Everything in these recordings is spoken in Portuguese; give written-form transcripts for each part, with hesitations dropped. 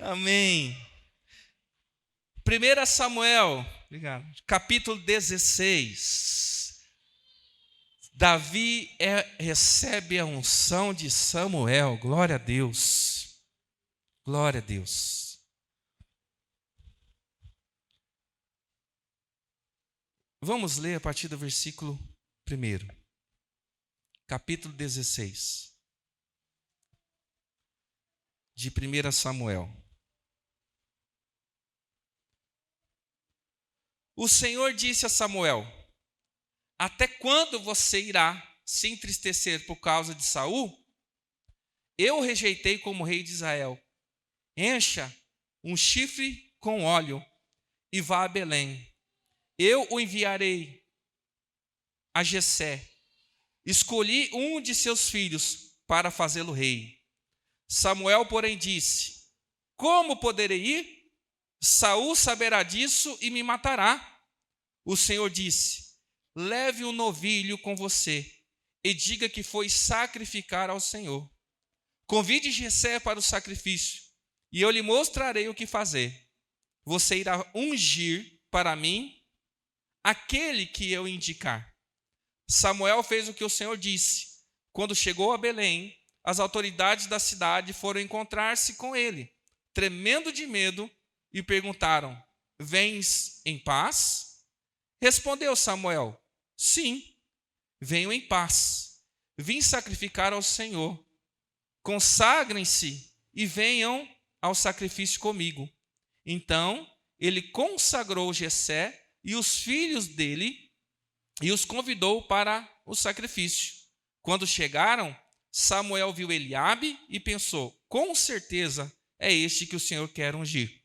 Amém. 1 Samuel, obrigado, capítulo 16. Davi recebe a unção de Samuel. Glória a Deus. Glória a Deus. Vamos ler a partir do versículo 1. Capítulo 16. De 1 Samuel. O Senhor disse a Samuel: até quando você irá se entristecer por causa de Saul? Eu o rejeitei como rei de Israel. Encha um chifre com óleo e vá a Belém. Eu o enviarei a Jessé. Escolhi um de seus filhos para fazê-lo rei. Samuel, porém, disse: como poderei ir? Saul saberá disso e me matará. O Senhor disse: leve um novilho com você e diga que foi sacrificar ao Senhor. Convide Jessé para o sacrifício e eu lhe mostrarei o que fazer. Você irá ungir para mim aquele que eu indicar. Samuel fez o que o Senhor disse. Quando chegou a Belém, as autoridades da cidade foram encontrar-se com ele, tremendo de medo, e perguntaram: vens em paz? Respondeu Samuel: sim, venho em paz. Vim sacrificar ao Senhor. Consagrem-se e venham ao sacrifício comigo. Então ele consagrou Jessé e os filhos dele e os convidou para o sacrifício. Quando chegaram, Samuel viu Eliabe e pensou: com certeza é este que o Senhor quer ungir.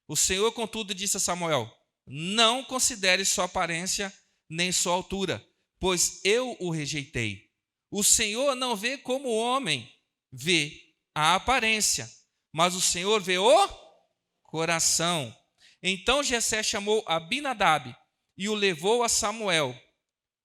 O Senhor, contudo, disse a Samuel: não considere sua aparência nem sua altura, pois eu o rejeitei. O Senhor não vê como o homem vê a aparência, mas o Senhor vê o coração. Então Jessé chamou Abinadab e o levou a Samuel.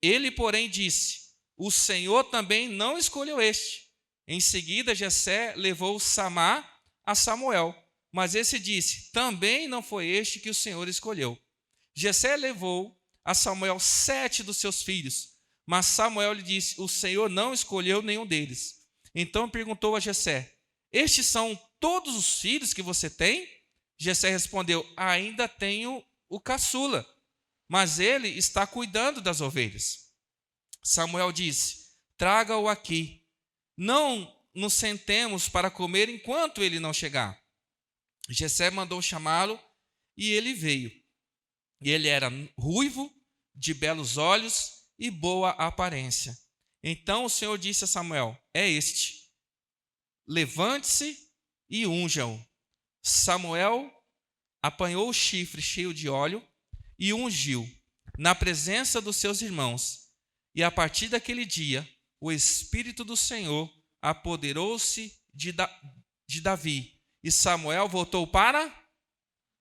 Ele, porém, disse: o Senhor também não escolheu este. Em seguida, Jessé levou Samá a Samuel. Mas esse disse: também não foi este que o Senhor escolheu. Jessé levou a Samuel 7 dos seus filhos. Mas Samuel lhe disse: o Senhor não escolheu nenhum deles. Então perguntou a Jessé: estes são todos os filhos que você tem? Jessé respondeu: ainda tenho o caçula, mas ele está cuidando das ovelhas. Samuel disse: traga-o aqui. Não nos sentemos para comer enquanto ele não chegar. Jessé mandou chamá-lo e ele veio. E ele era ruivo, de belos olhos e boa aparência. Então o Senhor disse a Samuel: é este. Levante-se e unja-o. Samuel apanhou o chifre cheio de óleo e ungiu na presença dos seus irmãos. E a partir daquele dia, o Espírito do Senhor apoderou-se de Davi. E Samuel voltou para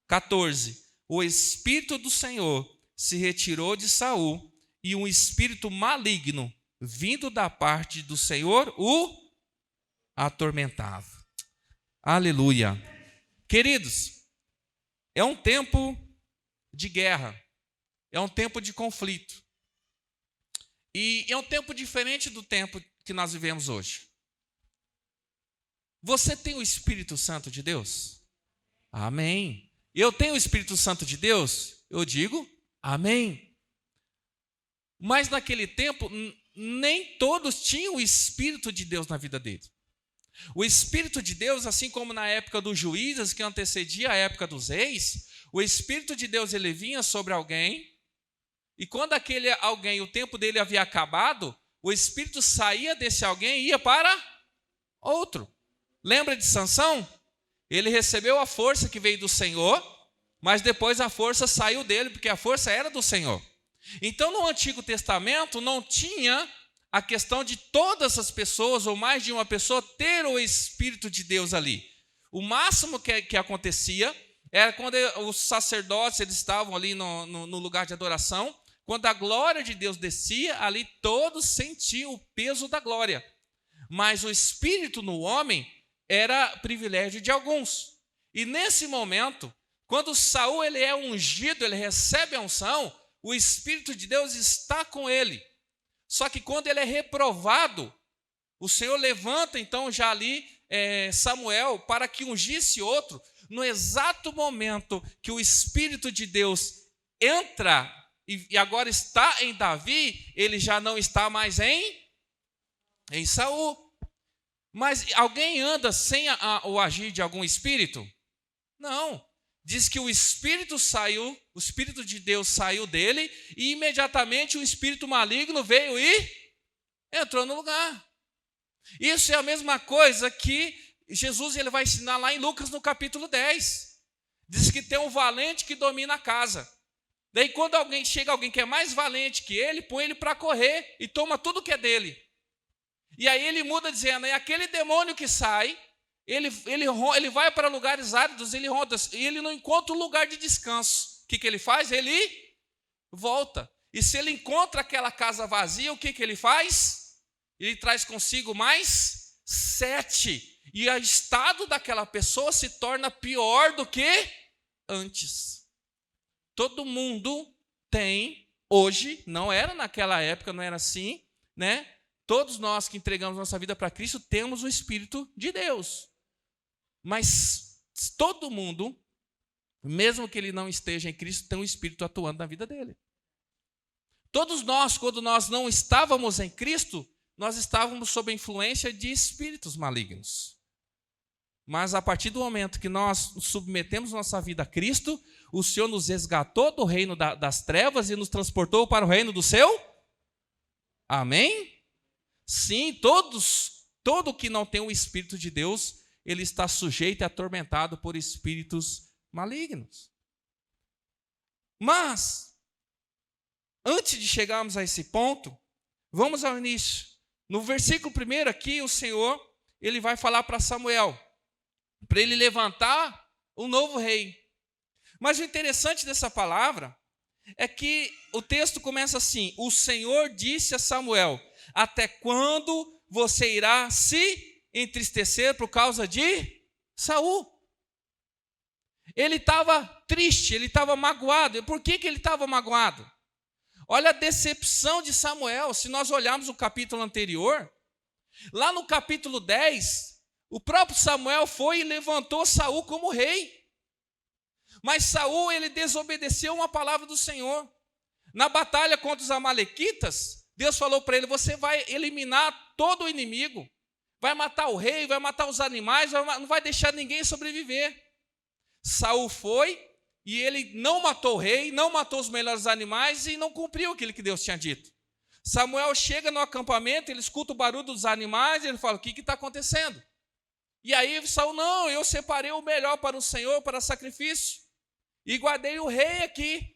14. O Espírito do Senhor se retirou de Saul, e um espírito maligno, vindo da parte do Senhor, o atormentava. Aleluia. Queridos, é um tempo de guerra, é um tempo de conflito. E é um tempo diferente do tempo que nós vivemos hoje. Você tem o Espírito Santo de Deus? Amém. Eu tenho o Espírito Santo de Deus? Eu digo amém. Mas naquele tempo, nem todos tinham o Espírito de Deus na vida deles. O Espírito de Deus, assim como na época dos juízes, que antecedia a época dos reis, o Espírito de Deus ele vinha sobre alguém, e quando aquele alguém, o tempo dele havia acabado, o Espírito saía desse alguém e ia para outro. Lembra de Sansão? Ele recebeu a força que veio do Senhor, mas depois a força saiu dele, porque a força era do Senhor. Então, no Antigo Testamento, não tinha a questão de todas as pessoas, ou mais de uma pessoa, ter o Espírito de Deus ali. O máximo que acontecia era quando os sacerdotes eles estavam ali no lugar de adoração, quando a glória de Deus descia, ali todos sentiam o peso da glória. Mas o Espírito no homem era privilégio de alguns. E nesse momento, quando Saul ele é ungido, ele recebe a unção, o Espírito de Deus está com ele. Só que quando ele é reprovado, o Senhor levanta então já ali Samuel para que ungisse outro. No exato momento que o Espírito de Deus entra e agora está em Davi, ele já não está mais em Saul. Mas alguém anda sem o agir de algum espírito? Não. Diz que o espírito saiu, o Espírito de Deus saiu dele e imediatamente o espírito maligno veio e entrou no lugar. Isso é a mesma coisa que Jesus ele vai ensinar lá em Lucas no capítulo 10. Diz que tem um valente que domina a casa. Daí quando chega alguém que é mais valente que ele, põe ele para correr e toma tudo que é dele. E aí ele muda dizendo, é aquele demônio que sai, ele vai para lugares áridos, ele ronda, e ele não encontra um lugar de descanso. O que ele faz? Ele volta. E se ele encontra aquela casa vazia, o que ele faz? Ele traz consigo mais 7. E o estado daquela pessoa se torna pior do que antes. Todo mundo tem, hoje, não era naquela época, não era assim, né? Todos nós que entregamos nossa vida para Cristo temos o Espírito de Deus. Mas todo mundo, mesmo que ele não esteja em Cristo, tem o Espírito atuando na vida dele. Todos nós, quando nós não estávamos em Cristo, nós estávamos sob a influência de espíritos malignos. Mas a partir do momento que nós submetemos nossa vida a Cristo, o Senhor nos resgatou do reino das trevas e nos transportou para o reino do seu? Amém? Sim, todo que não tem o Espírito de Deus, ele está sujeito e atormentado por espíritos malignos. Mas, antes de chegarmos a esse ponto, vamos ao início. No versículo 1 aqui, o Senhor ele vai falar para Samuel, para ele levantar um novo rei. Mas o interessante dessa palavra é que o texto começa assim, o Senhor disse a Samuel, até quando você irá se entristecer por causa de Saul? Ele estava triste, ele estava magoado. E por que ele estava magoado? Olha a decepção de Samuel. Se nós olharmos o capítulo anterior, lá no capítulo 10, o próprio Samuel foi e levantou Saul como rei. Mas Saul, ele desobedeceu uma palavra do Senhor. Na batalha contra os amalequitas, Deus falou para ele, você vai eliminar todo o inimigo, vai matar o rei, vai matar os animais, não vai deixar ninguém sobreviver. Saul foi e ele não matou o rei, não matou os melhores animais e não cumpriu aquilo que Deus tinha dito. Samuel chega no acampamento, ele escuta o barulho dos animais e ele fala, o que está acontecendo? E aí Saul, não, eu separei o melhor para o Senhor, para sacrifício, e guardei o rei aqui.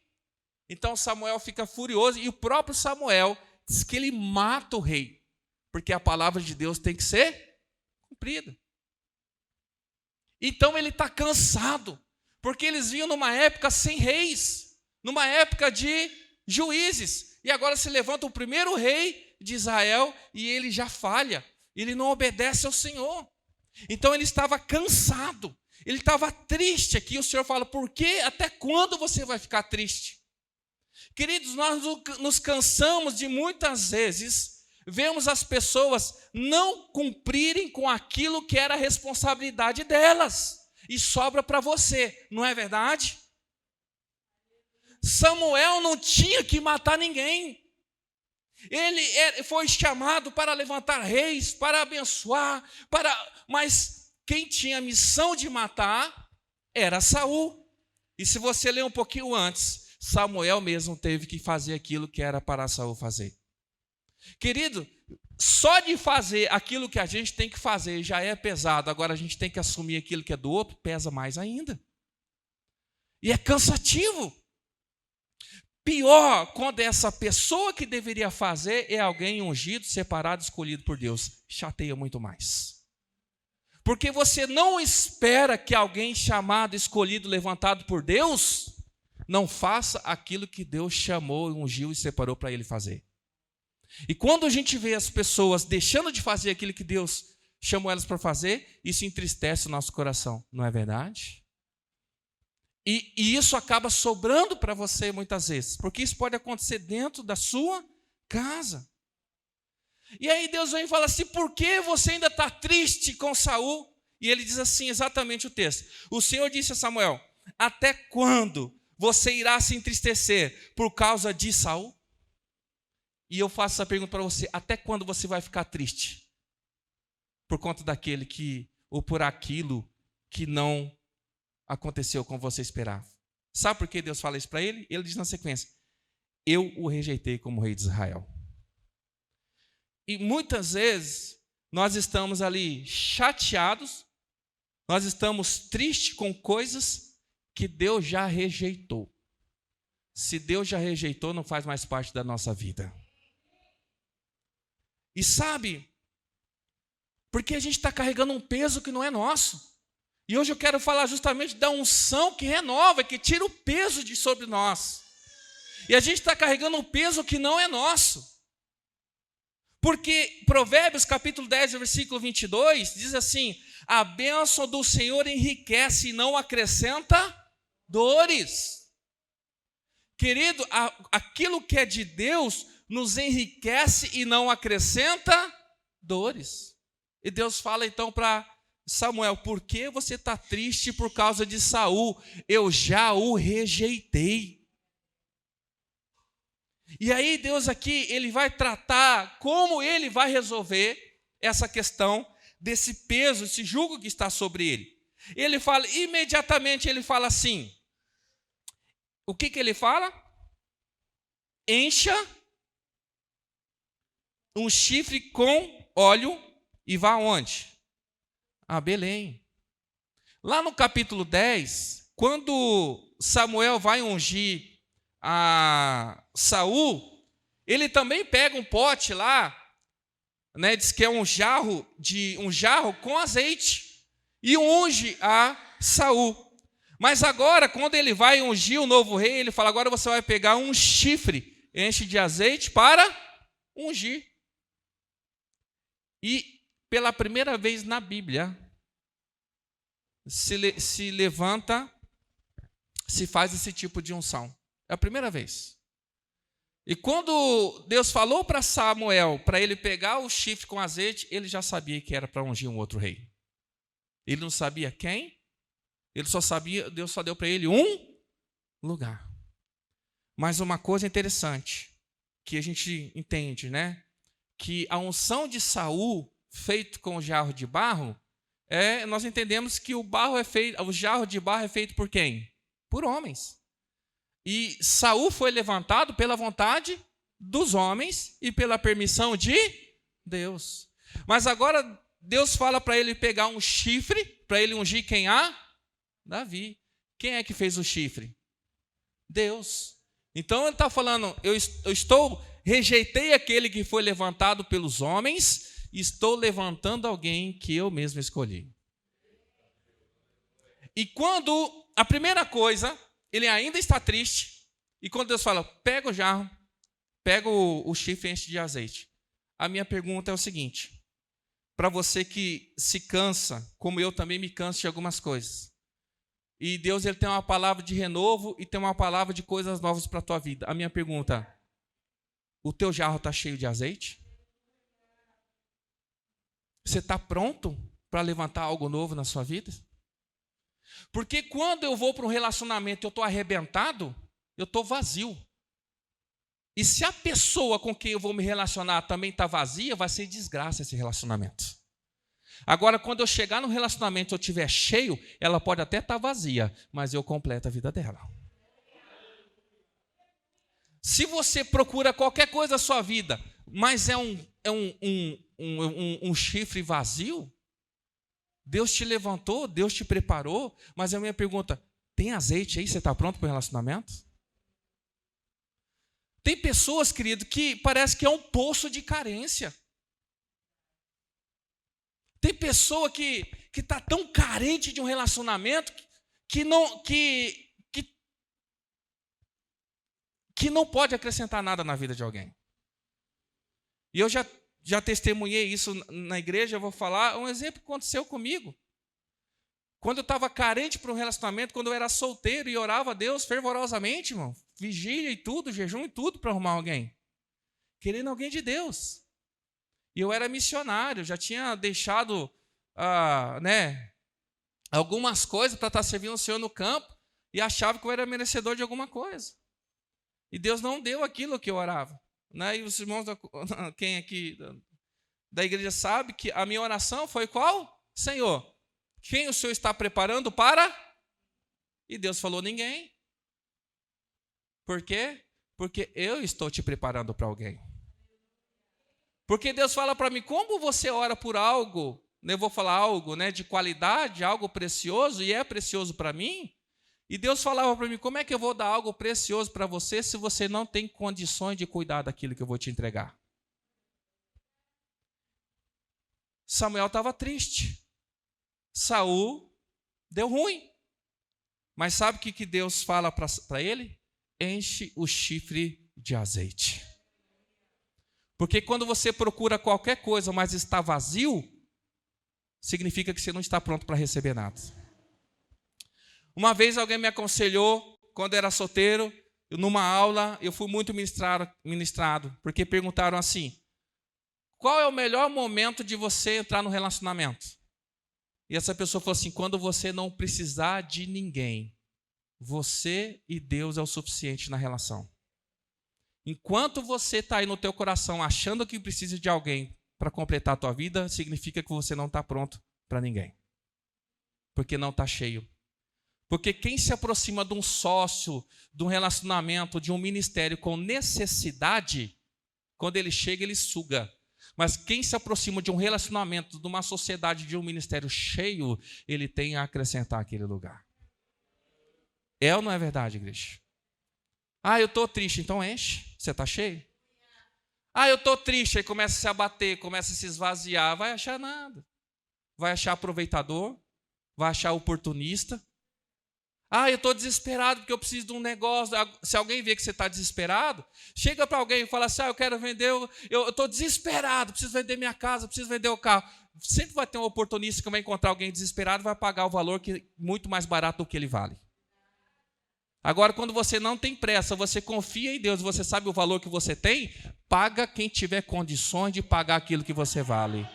Então Samuel fica furioso e o próprio Samuel diz que ele mata o rei, porque a palavra de Deus tem que ser cumprida. Então ele está cansado, porque eles vinham numa época sem reis, numa época de juízes, e agora se levanta o primeiro rei de Israel e ele já falha, ele não obedece ao Senhor. Então ele estava cansado, ele estava triste aqui. O Senhor fala, por quê? Até quando você vai ficar triste? Queridos, nós nos cansamos de muitas vezes vemos as pessoas não cumprirem com aquilo que era a responsabilidade delas e sobra para você, não é verdade? Samuel não tinha que matar ninguém. Ele foi chamado para levantar reis, para abençoar, mas quem tinha a missão de matar era Saul. E se você ler um pouquinho antes, Samuel mesmo teve que fazer aquilo que era para Saul fazer. Querido, só de fazer aquilo que a gente tem que fazer já é pesado. Agora a gente tem que assumir aquilo que é do outro, pesa mais ainda. E é cansativo. Pior, quando essa pessoa que deveria fazer é alguém ungido, separado, escolhido por Deus. Chateia muito mais. Porque você não espera que alguém chamado, escolhido, levantado por Deus, não faça aquilo que Deus chamou, ungiu e separou para ele fazer. E quando a gente vê as pessoas deixando de fazer aquilo que Deus chamou elas para fazer, isso entristece o nosso coração, não é verdade? E isso acaba sobrando para você muitas vezes, porque isso pode acontecer dentro da sua casa. E aí Deus vem e fala assim: por que você ainda está triste com Saul? E ele diz assim, exatamente o texto: o Senhor disse a Samuel: até quando você irá se entristecer por causa de Saul? E eu faço essa pergunta para você: até quando você vai ficar triste por conta daquele que, ou por aquilo que não aconteceu como você esperava? Sabe por que Deus fala isso para ele? Ele diz na sequência: eu o rejeitei como rei de Israel. E muitas vezes nós estamos ali chateados, nós estamos tristes com coisas que Deus já rejeitou. Se Deus já rejeitou, não faz mais parte da nossa vida. E sabe, porque a gente está carregando um peso que não é nosso. E hoje eu quero falar justamente da unção que renova, que tira o peso de sobre nós. E a gente está carregando um peso que não é nosso. Porque Provérbios capítulo 10, versículo 22, diz assim: a bênção do Senhor enriquece e não acrescenta dores. Querido, aquilo que é de Deus nos enriquece e não acrescenta dores. E Deus fala então para Samuel: por que você está triste por causa de Saul? Eu já o rejeitei. E aí Deus aqui, ele vai tratar como ele vai resolver essa questão desse peso, esse jugo que está sobre ele. Ele fala, imediatamente ele fala assim, o que ele fala? Encha um chifre com óleo e vá aonde? A Belém. Lá no capítulo 10, quando Samuel vai ungir a Saul, ele também pega um pote lá, né, diz que é um jarro com azeite e unge a Saul. Mas agora, quando ele vai ungir o novo rei, ele fala: agora você vai pegar um chifre, enche de azeite para ungir. E pela primeira vez na Bíblia se levanta, se faz esse tipo de unção. É a primeira vez. E quando Deus falou para Samuel, para ele pegar o chifre com azeite, ele já sabia que era para ungir um outro rei. Ele não sabia quem, ele só sabia, Deus só deu para ele um lugar. Mas uma coisa interessante, que a gente entende, né? Que a unção de Saul, feito com o jarro de barro, nós entendemos que o jarro de barro é feito por quem? Por homens. E Saul foi levantado pela vontade dos homens e pela permissão de Deus. Mas agora Deus fala para ele pegar um chifre, para ele ungir quem? Davi. Quem é que fez o chifre? Deus. Então ele está falando, eu rejeitei aquele que foi levantado pelos homens, e estou levantando alguém que eu mesmo escolhi. E quando a primeira coisa, ele ainda está triste, e quando Deus fala, pega o jarro, pega o chifre e enche de azeite. A minha pergunta é o seguinte, para você que se cansa, como eu também me canso de algumas coisas, e Deus ele tem uma palavra de renovo e tem uma palavra de coisas novas para a tua vida. A minha pergunta, o teu jarro está cheio de azeite? Você está pronto para levantar algo novo na sua vida? Porque quando eu vou para um relacionamento e eu estou arrebentado, eu estou vazio. E se a pessoa com quem eu vou me relacionar também está vazia, vai ser desgraça esse relacionamento. Agora, quando eu chegar no relacionamento e eu estiver cheio, ela pode até estar vazia, mas eu completo a vida dela. Se você procura qualquer coisa na sua vida, mas é um chifre vazio, Deus te levantou, Deus te preparou, mas a minha pergunta, tem azeite aí? Você está pronto para o relacionamento? Tem pessoas, querido, que parece que é um poço de carência. Tem pessoa que está tão carente de um relacionamento que não pode acrescentar nada na vida de alguém. E eu já testemunhei isso na igreja, eu vou falar um exemplo que aconteceu comigo. Quando eu estava carente para um relacionamento, quando eu era solteiro e orava a Deus fervorosamente, irmão, vigília e tudo, jejum e tudo para arrumar alguém. Querendo alguém de Deus. E eu era missionário, já tinha deixado algumas coisas para estar servindo o Senhor no campo e achava que eu era merecedor de alguma coisa. E Deus não deu aquilo que eu orava. Né? E os irmãos, quem aqui da igreja sabe que a minha oração foi qual? Senhor, quem o Senhor está preparando para? E Deus falou, ninguém. Por quê? Porque eu estou te preparando para alguém. Porque Deus fala para mim, como você ora por algo, eu vou falar algo de qualidade, algo precioso, e é precioso para mim, e Deus falava para mim, como é que eu vou dar algo precioso para você se você não tem condições de cuidar daquilo que eu vou te entregar? Samuel estava triste. Saul deu ruim. Mas sabe o que Deus fala para ele? Enche o chifre de azeite. Porque quando você procura qualquer coisa, mas está vazio, significa que você não está pronto para receber nada. Uma vez alguém me aconselhou, quando era solteiro, numa aula, eu fui muito ministrado, porque perguntaram assim, qual é o melhor momento de você entrar no relacionamento? E essa pessoa falou assim, quando você não precisar de ninguém, você e Deus é o suficiente na relação. Enquanto você está aí no teu coração achando que precisa de alguém para completar a tua vida, significa que você não está pronto para ninguém. Porque não está cheio. Porque quem se aproxima de um sócio, de um relacionamento, de um ministério com necessidade, quando ele chega, ele suga. Mas quem se aproxima de um relacionamento, de uma sociedade, de um ministério cheio, ele tem a acrescentar aquele lugar. É ou não é verdade, igreja? Eu estou triste, então enche. Você está cheio? Eu estou triste, aí começa a se abater, começa a se esvaziar. Vai achar nada. Vai achar aproveitador, vai achar oportunista. Eu estou desesperado porque eu preciso de um negócio. Se alguém vê que você está desesperado, chega para alguém e fala assim, eu quero vender, eu estou desesperado, preciso vender minha casa, preciso vender o carro. Sempre vai ter um oportunista que vai encontrar alguém desesperado e vai pagar o valor muito mais barato do que ele vale. Agora, quando você não tem pressa, você confia em Deus, você sabe o valor que você tem, paga quem tiver condições de pagar aquilo que você vale.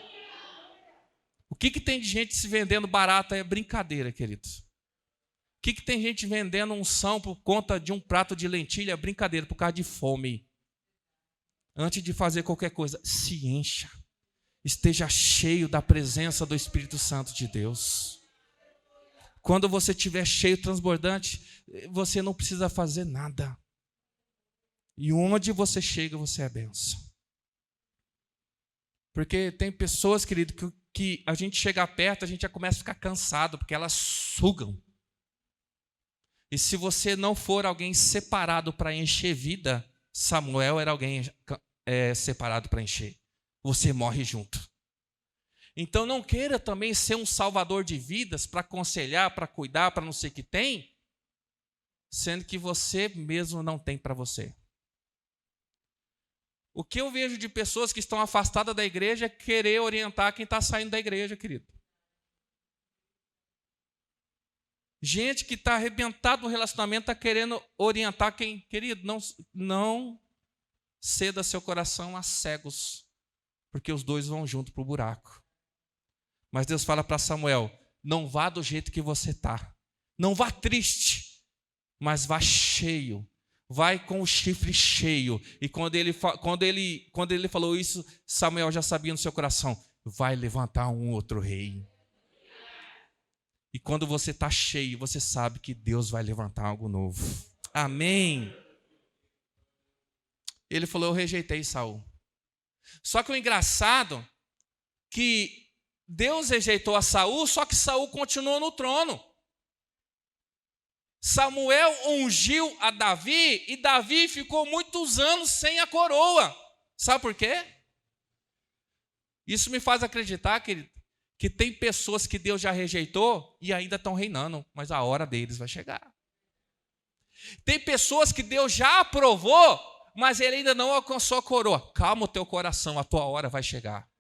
O que tem de gente se vendendo barato é brincadeira, queridos. O que tem gente vendendo unção por conta de um prato de lentilha? É brincadeira, por causa de fome. Antes de fazer qualquer coisa, se encha. Esteja cheio da presença do Espírito Santo de Deus. Quando você estiver cheio, transbordante, você não precisa fazer nada. E onde você chega, você é bênção. Porque tem pessoas, querido, que a gente chega perto, a gente já começa a ficar cansado, porque elas sugam. E se você não for alguém separado para encher vida, Samuel era alguém separado para encher. Você morre junto. Então não queira também ser um salvador de vidas para aconselhar, para cuidar, para não sei o que tem, sendo que você mesmo não tem para você. O que eu vejo de pessoas que estão afastadas da igreja é querer orientar quem está saindo da igreja, querido. Gente que está arrebentado no relacionamento está querendo orientar quem... Querido, não ceda seu coração a cegos, porque os dois vão junto para o buraco. Mas Deus fala para Samuel, não vá do jeito que você está. Não vá triste, mas vá cheio. Vai com o chifre cheio. E quando ele falou isso, Samuel já sabia no seu coração, vai levantar um outro rei. E quando você está cheio, você sabe que Deus vai levantar algo novo. Amém. Ele falou, eu rejeitei Saul. Só que o engraçado que Deus rejeitou a Saul, só que Saul continuou no trono. Samuel ungiu a Davi e Davi ficou muitos anos sem a coroa. Sabe por quê? Isso me faz acreditar, querido, que tem pessoas que Deus já rejeitou e ainda estão reinando, mas a hora deles vai chegar. Tem pessoas que Deus já aprovou, mas ele ainda não alcançou a coroa. Calma o teu coração, a tua hora vai chegar.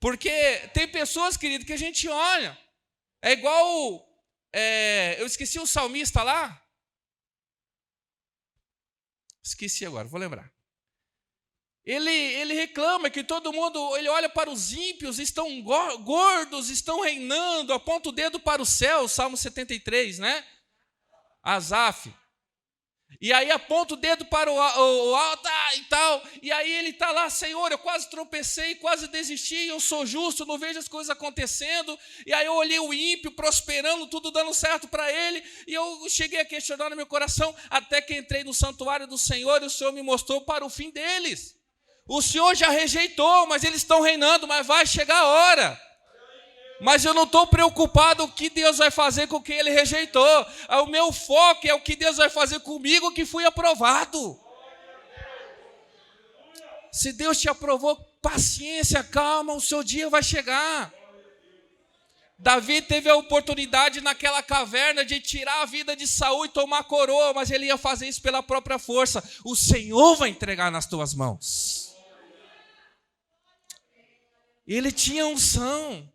Porque tem pessoas, querido, que a gente olha. É igual, eu esqueci o salmista lá. Esqueci agora, vou lembrar. Ele reclama que todo mundo, ele olha para os ímpios, estão gordos, estão reinando, aponta o dedo para o céu, Salmo 73, né? Asaf. E aí aponta o dedo para o alto e tal, e aí ele está lá, Senhor, eu quase tropecei, quase desisti, eu sou justo, não vejo as coisas acontecendo, e aí eu olhei o ímpio prosperando, tudo dando certo para ele, e eu cheguei a questionar no meu coração, até que entrei no santuário do Senhor, e o Senhor me mostrou para o fim deles. O Senhor já rejeitou, mas eles estão reinando, mas vai chegar a hora. Mas eu não estou preocupado o que Deus vai fazer com quem Ele rejeitou. O meu foco é o que Deus vai fazer comigo que fui aprovado. Se Deus te aprovou, paciência, calma, o seu dia vai chegar. Davi teve a oportunidade naquela caverna de tirar a vida de Saul e tomar a coroa, mas ele ia fazer isso pela própria força. O Senhor vai entregar nas tuas mãos. Ele tinha unção.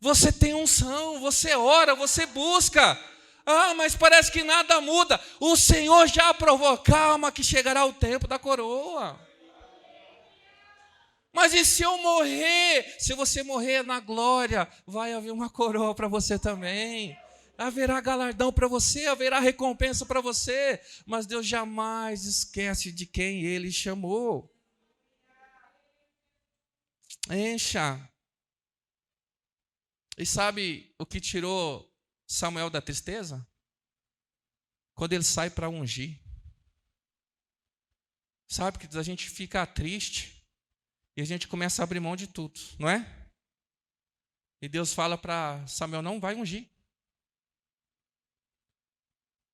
Você tem unção, você ora, você busca. Ah, mas parece que nada muda. O Senhor já aprovou. Calma que chegará o tempo da coroa. Mas e se eu morrer? Se você morrer na glória, vai haver uma coroa para você também. Haverá galardão para você, haverá recompensa para você. Mas Deus jamais esquece de quem Ele chamou. Encha. E sabe o que tirou Samuel da tristeza? Quando ele sai para ungir. Sabe que a gente fica triste e a gente começa a abrir mão de tudo, não é? E Deus fala para Samuel, não vai ungir.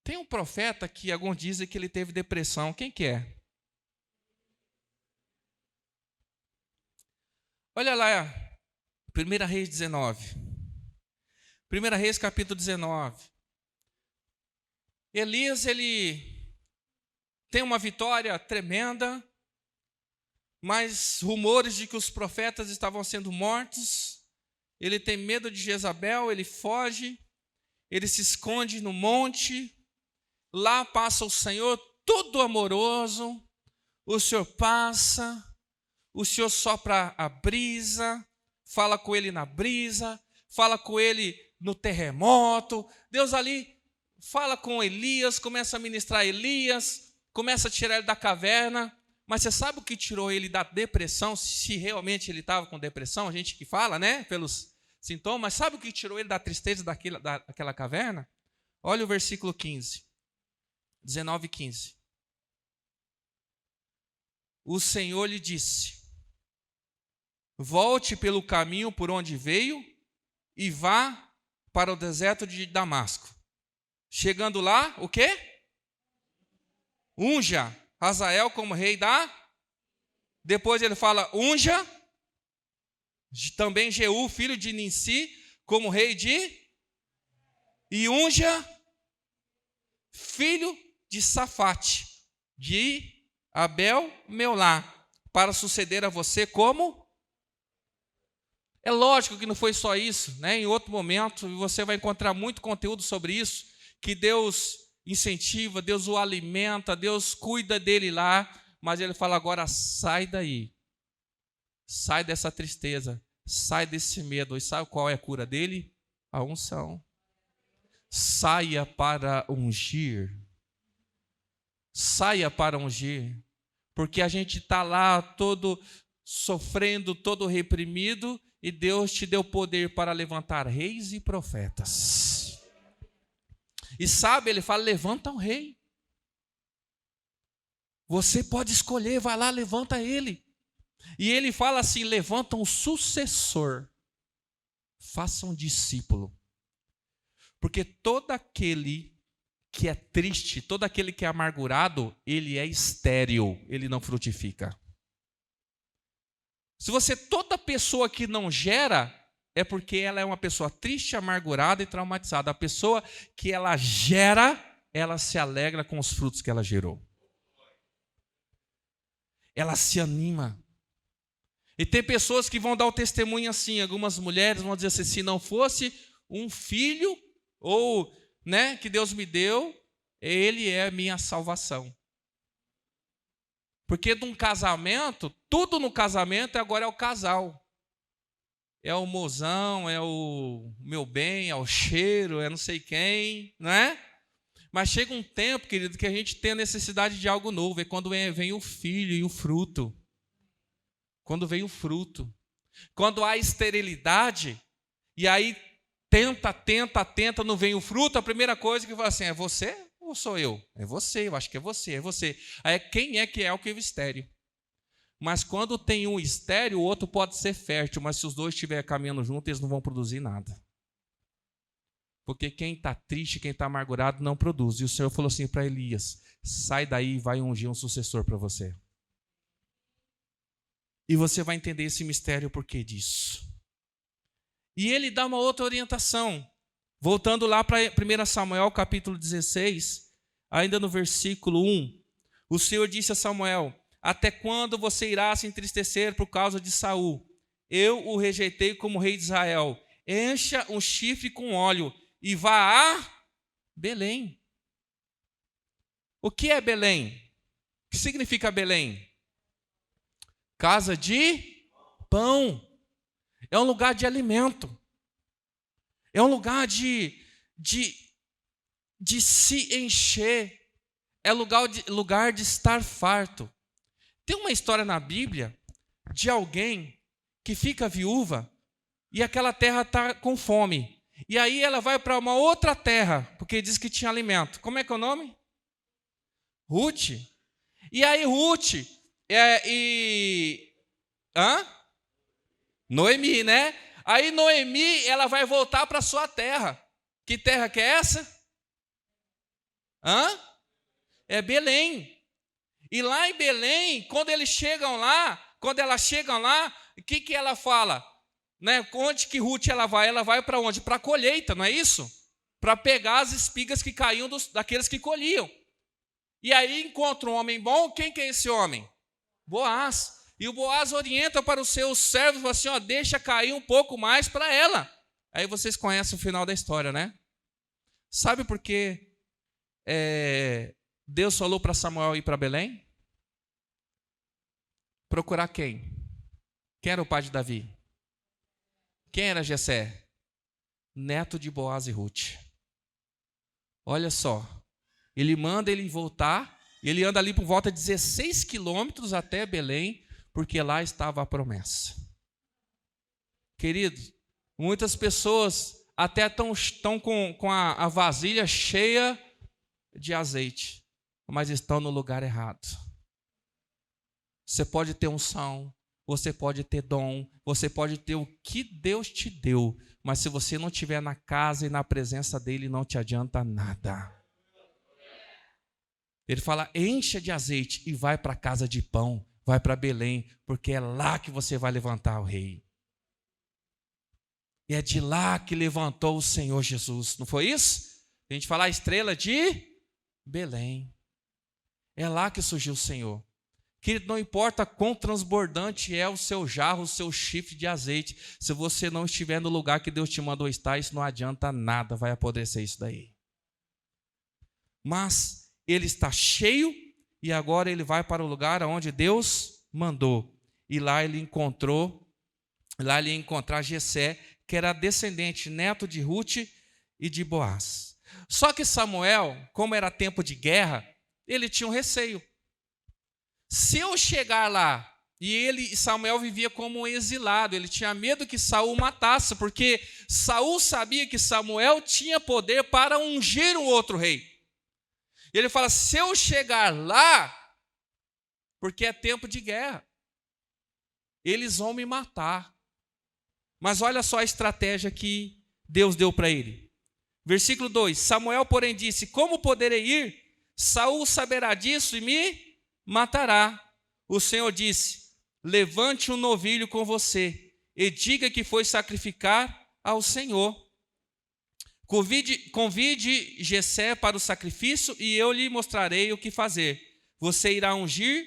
Tem um profeta que alguns dizem que ele teve depressão. Quem que é? Olha lá, 1 Reis 19. 1 Reis capítulo 19. Elias, ele tem uma vitória tremenda, mas rumores de que os profetas estavam sendo mortos. Ele tem medo de Jezabel, ele foge, ele se esconde no monte. Lá passa o Senhor, todo amoroso. O Senhor passa, o Senhor sopra a brisa, fala com ele na brisa, fala com ele no terremoto. Deus ali fala com Elias, começa a ministrar Elias, começa a tirar ele da caverna. Mas você sabe o que tirou ele da depressão? Se realmente ele estava com depressão, a gente que fala, né? Pelos sintomas. Sabe o que tirou ele da tristeza daquela caverna? Olha o versículo 15. 19 e 15. O Senhor lhe disse: volte pelo caminho por onde veio e vá para o deserto de Damasco. Chegando lá, o quê? Unja Hazael como rei da... Depois ele fala, unja também Jeú, filho de Ninsi, como rei de... E unja filho de Safate, de Abel Meolá, para suceder a você como... É lógico que não foi só isso, né? Em outro momento você vai encontrar muito conteúdo sobre isso, que Deus incentiva, Deus o alimenta, Deus cuida dele lá, mas ele fala agora, sai daí, sai dessa tristeza, sai desse medo. E sabe qual é a cura dele? A unção. Saia para ungir. Saia para ungir, porque a gente está lá todo sofrendo, todo reprimido, e Deus te deu poder para levantar reis e profetas. E sabe, ele fala, levanta um rei. Você pode escolher, vai lá, levanta ele. E ele fala assim, levanta um sucessor. Faça um discípulo. Porque todo aquele que é triste, todo aquele que é amargurado, ele é estéril, ele não frutifica. Se você, toda pessoa que não gera, é porque ela é uma pessoa triste, amargurada e traumatizada. A pessoa que ela gera, ela se alegra com os frutos que ela gerou. Ela se anima. E tem pessoas que vão dar o testemunho assim, algumas mulheres vão dizer assim, se não fosse um filho, ou, né, que Deus me deu, ele é a minha salvação. Porque num casamento, tudo no casamento agora é o casal. É o mozão, é o meu bem, é o cheiro, é não sei quem, não é? Mas chega um tempo, querido, que a gente tem a necessidade de algo novo. É quando vem o filho e o fruto. Quando vem o fruto. Quando há esterilidade, e aí tenta, não vem o fruto, a primeira coisa que fala assim, é você ou sou eu? É você, eu acho que é você. Aí quem é que é o que é o estéril? Mas quando tem um estéril, o outro pode ser fértil, mas se os dois estiverem caminhando juntos, eles não vão produzir nada. Porque quem está triste, quem está amargurado, não produz. E o Senhor falou assim para Elias, sai daí e vai ungir um sucessor para você. E você vai entender esse mistério, o porquê disso. E ele dá uma outra orientação. Voltando lá para 1 Samuel, capítulo 16, ainda no versículo 1. O Senhor disse a Samuel, até quando você irá se entristecer por causa de Saul? Eu o rejeitei como rei de Israel. Encha um chifre com óleo e vá a Belém. O que é Belém? O que significa Belém? Casa de pão. É um lugar de alimento. É um lugar de se encher. É lugar de estar farto. Tem uma história na Bíblia de alguém que fica viúva e aquela terra está com fome. E aí ela vai para uma outra terra, porque diz que tinha alimento. Como é que é o nome? Ruth. E aí Ruth Noemi, né? Aí Noemi, ela vai voltar para sua terra. Que terra que é essa? É Belém. E lá em Belém, quando elas chegam lá, o que ela fala? Né? Onde que Ruth ela vai? Ela vai para onde? Para a colheita, não é isso? Para pegar as espigas que caíam daqueles que colhiam. E aí encontra um homem bom. Quem que é esse homem? Boaz. E o Boaz orienta para os seus servos, fala assim, deixa cair um pouco mais para ela. Aí vocês conhecem o final da história, né? Sabe por que Deus falou para Samuel ir para Belém? Procurar quem? Quem era o pai de Davi? Quem era Jessé? Neto de Boaz e Ruth. Olha só. Ele manda ele voltar. Ele anda ali por volta de 16 quilômetros até Belém, porque lá estava a promessa. Queridos, muitas pessoas até estão com a vasilha cheia de azeite, mas estão no lugar errado. Você pode ter unção, você pode ter dom, você pode ter o que Deus te deu, mas se você não estiver na casa e na presença dele, não te adianta nada. Ele fala, encha de azeite e vai para a casa de pão, vai para Belém, porque é lá que você vai levantar o rei. E é de lá que levantou o Senhor Jesus, não foi isso? A gente fala a estrela de Belém. É lá que surgiu o Senhor. Querido, não importa quão transbordante é o seu jarro, o seu chifre de azeite, se você não estiver no lugar que Deus te mandou estar, isso não adianta nada, vai apodrecer isso daí. Mas ele está cheio e agora ele vai para o lugar onde Deus mandou. E lá ele ia encontrar Jessé, que era descendente, neto de Ruth e de Boaz. Só que Samuel, como era tempo de guerra, ele tinha um receio. Se eu chegar lá, e Samuel vivia como um exilado, ele tinha medo que Saul matasse, porque Saul sabia que Samuel tinha poder para ungir um outro rei. E ele fala, se eu chegar lá, porque é tempo de guerra, eles vão me matar. Mas olha só a estratégia que Deus deu para ele. Versículo 2, Samuel, porém, disse, como poderei ir? Saul saberá disso e me matará. O Senhor disse, levante um novilho com você e diga que foi sacrificar ao Senhor. Convide Jessé para o sacrifício e eu lhe mostrarei o que fazer. Você irá ungir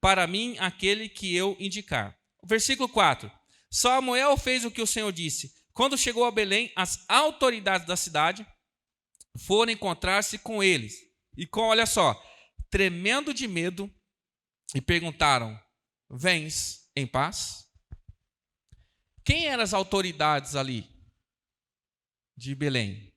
para mim aquele que eu indicar. Versículo 4. Samuel fez o que o Senhor disse. Quando chegou a Belém, as autoridades da cidade foram encontrar-se com eles. Olha só, tremendo de medo, e perguntaram: vens em paz? Quem eram as autoridades ali de Belém?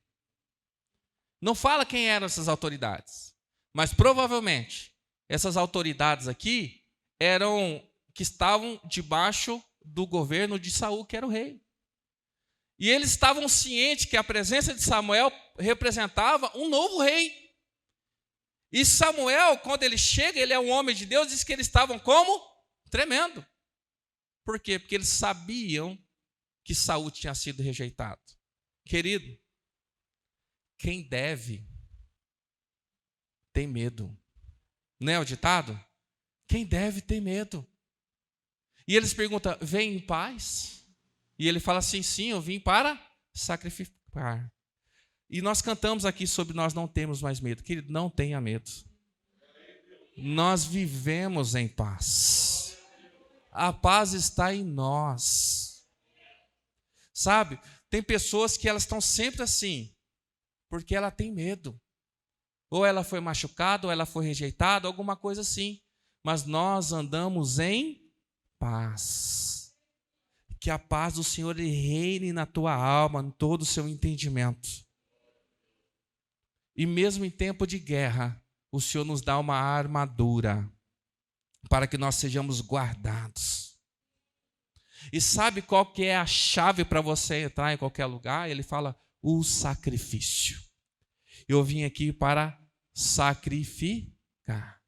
Não fala quem eram essas autoridades, mas provavelmente essas autoridades aqui eram que estavam debaixo do governo de Saul, que era o rei. E eles estavam cientes que a presença de Samuel representava um novo rei. E Samuel, quando ele chega, ele é um homem de Deus, diz que eles estavam como? Tremendo. Por quê? Porque eles sabiam que Saul tinha sido rejeitado. Querido, quem deve tem medo. Não é o ditado? Quem deve tem medo. E eles perguntam: vem em paz? E ele fala assim: sim, eu vim para sacrificar. E nós cantamos aqui sobre nós não temos mais medo. Querido, não tenha medo. Nós vivemos em paz. A paz está em nós. Sabe, tem pessoas que elas estão sempre assim, porque ela tem medo. Ou ela foi machucada, ou ela foi rejeitada, alguma coisa assim. Mas nós andamos em paz. Que a paz do Senhor reine na tua alma, em todo o seu entendimento. E mesmo em tempo de guerra, o Senhor nos dá uma armadura para que nós sejamos guardados. E sabe qual que é a chave para você entrar em qualquer lugar? Ele fala: o sacrifício. Eu vim aqui para sacrificar,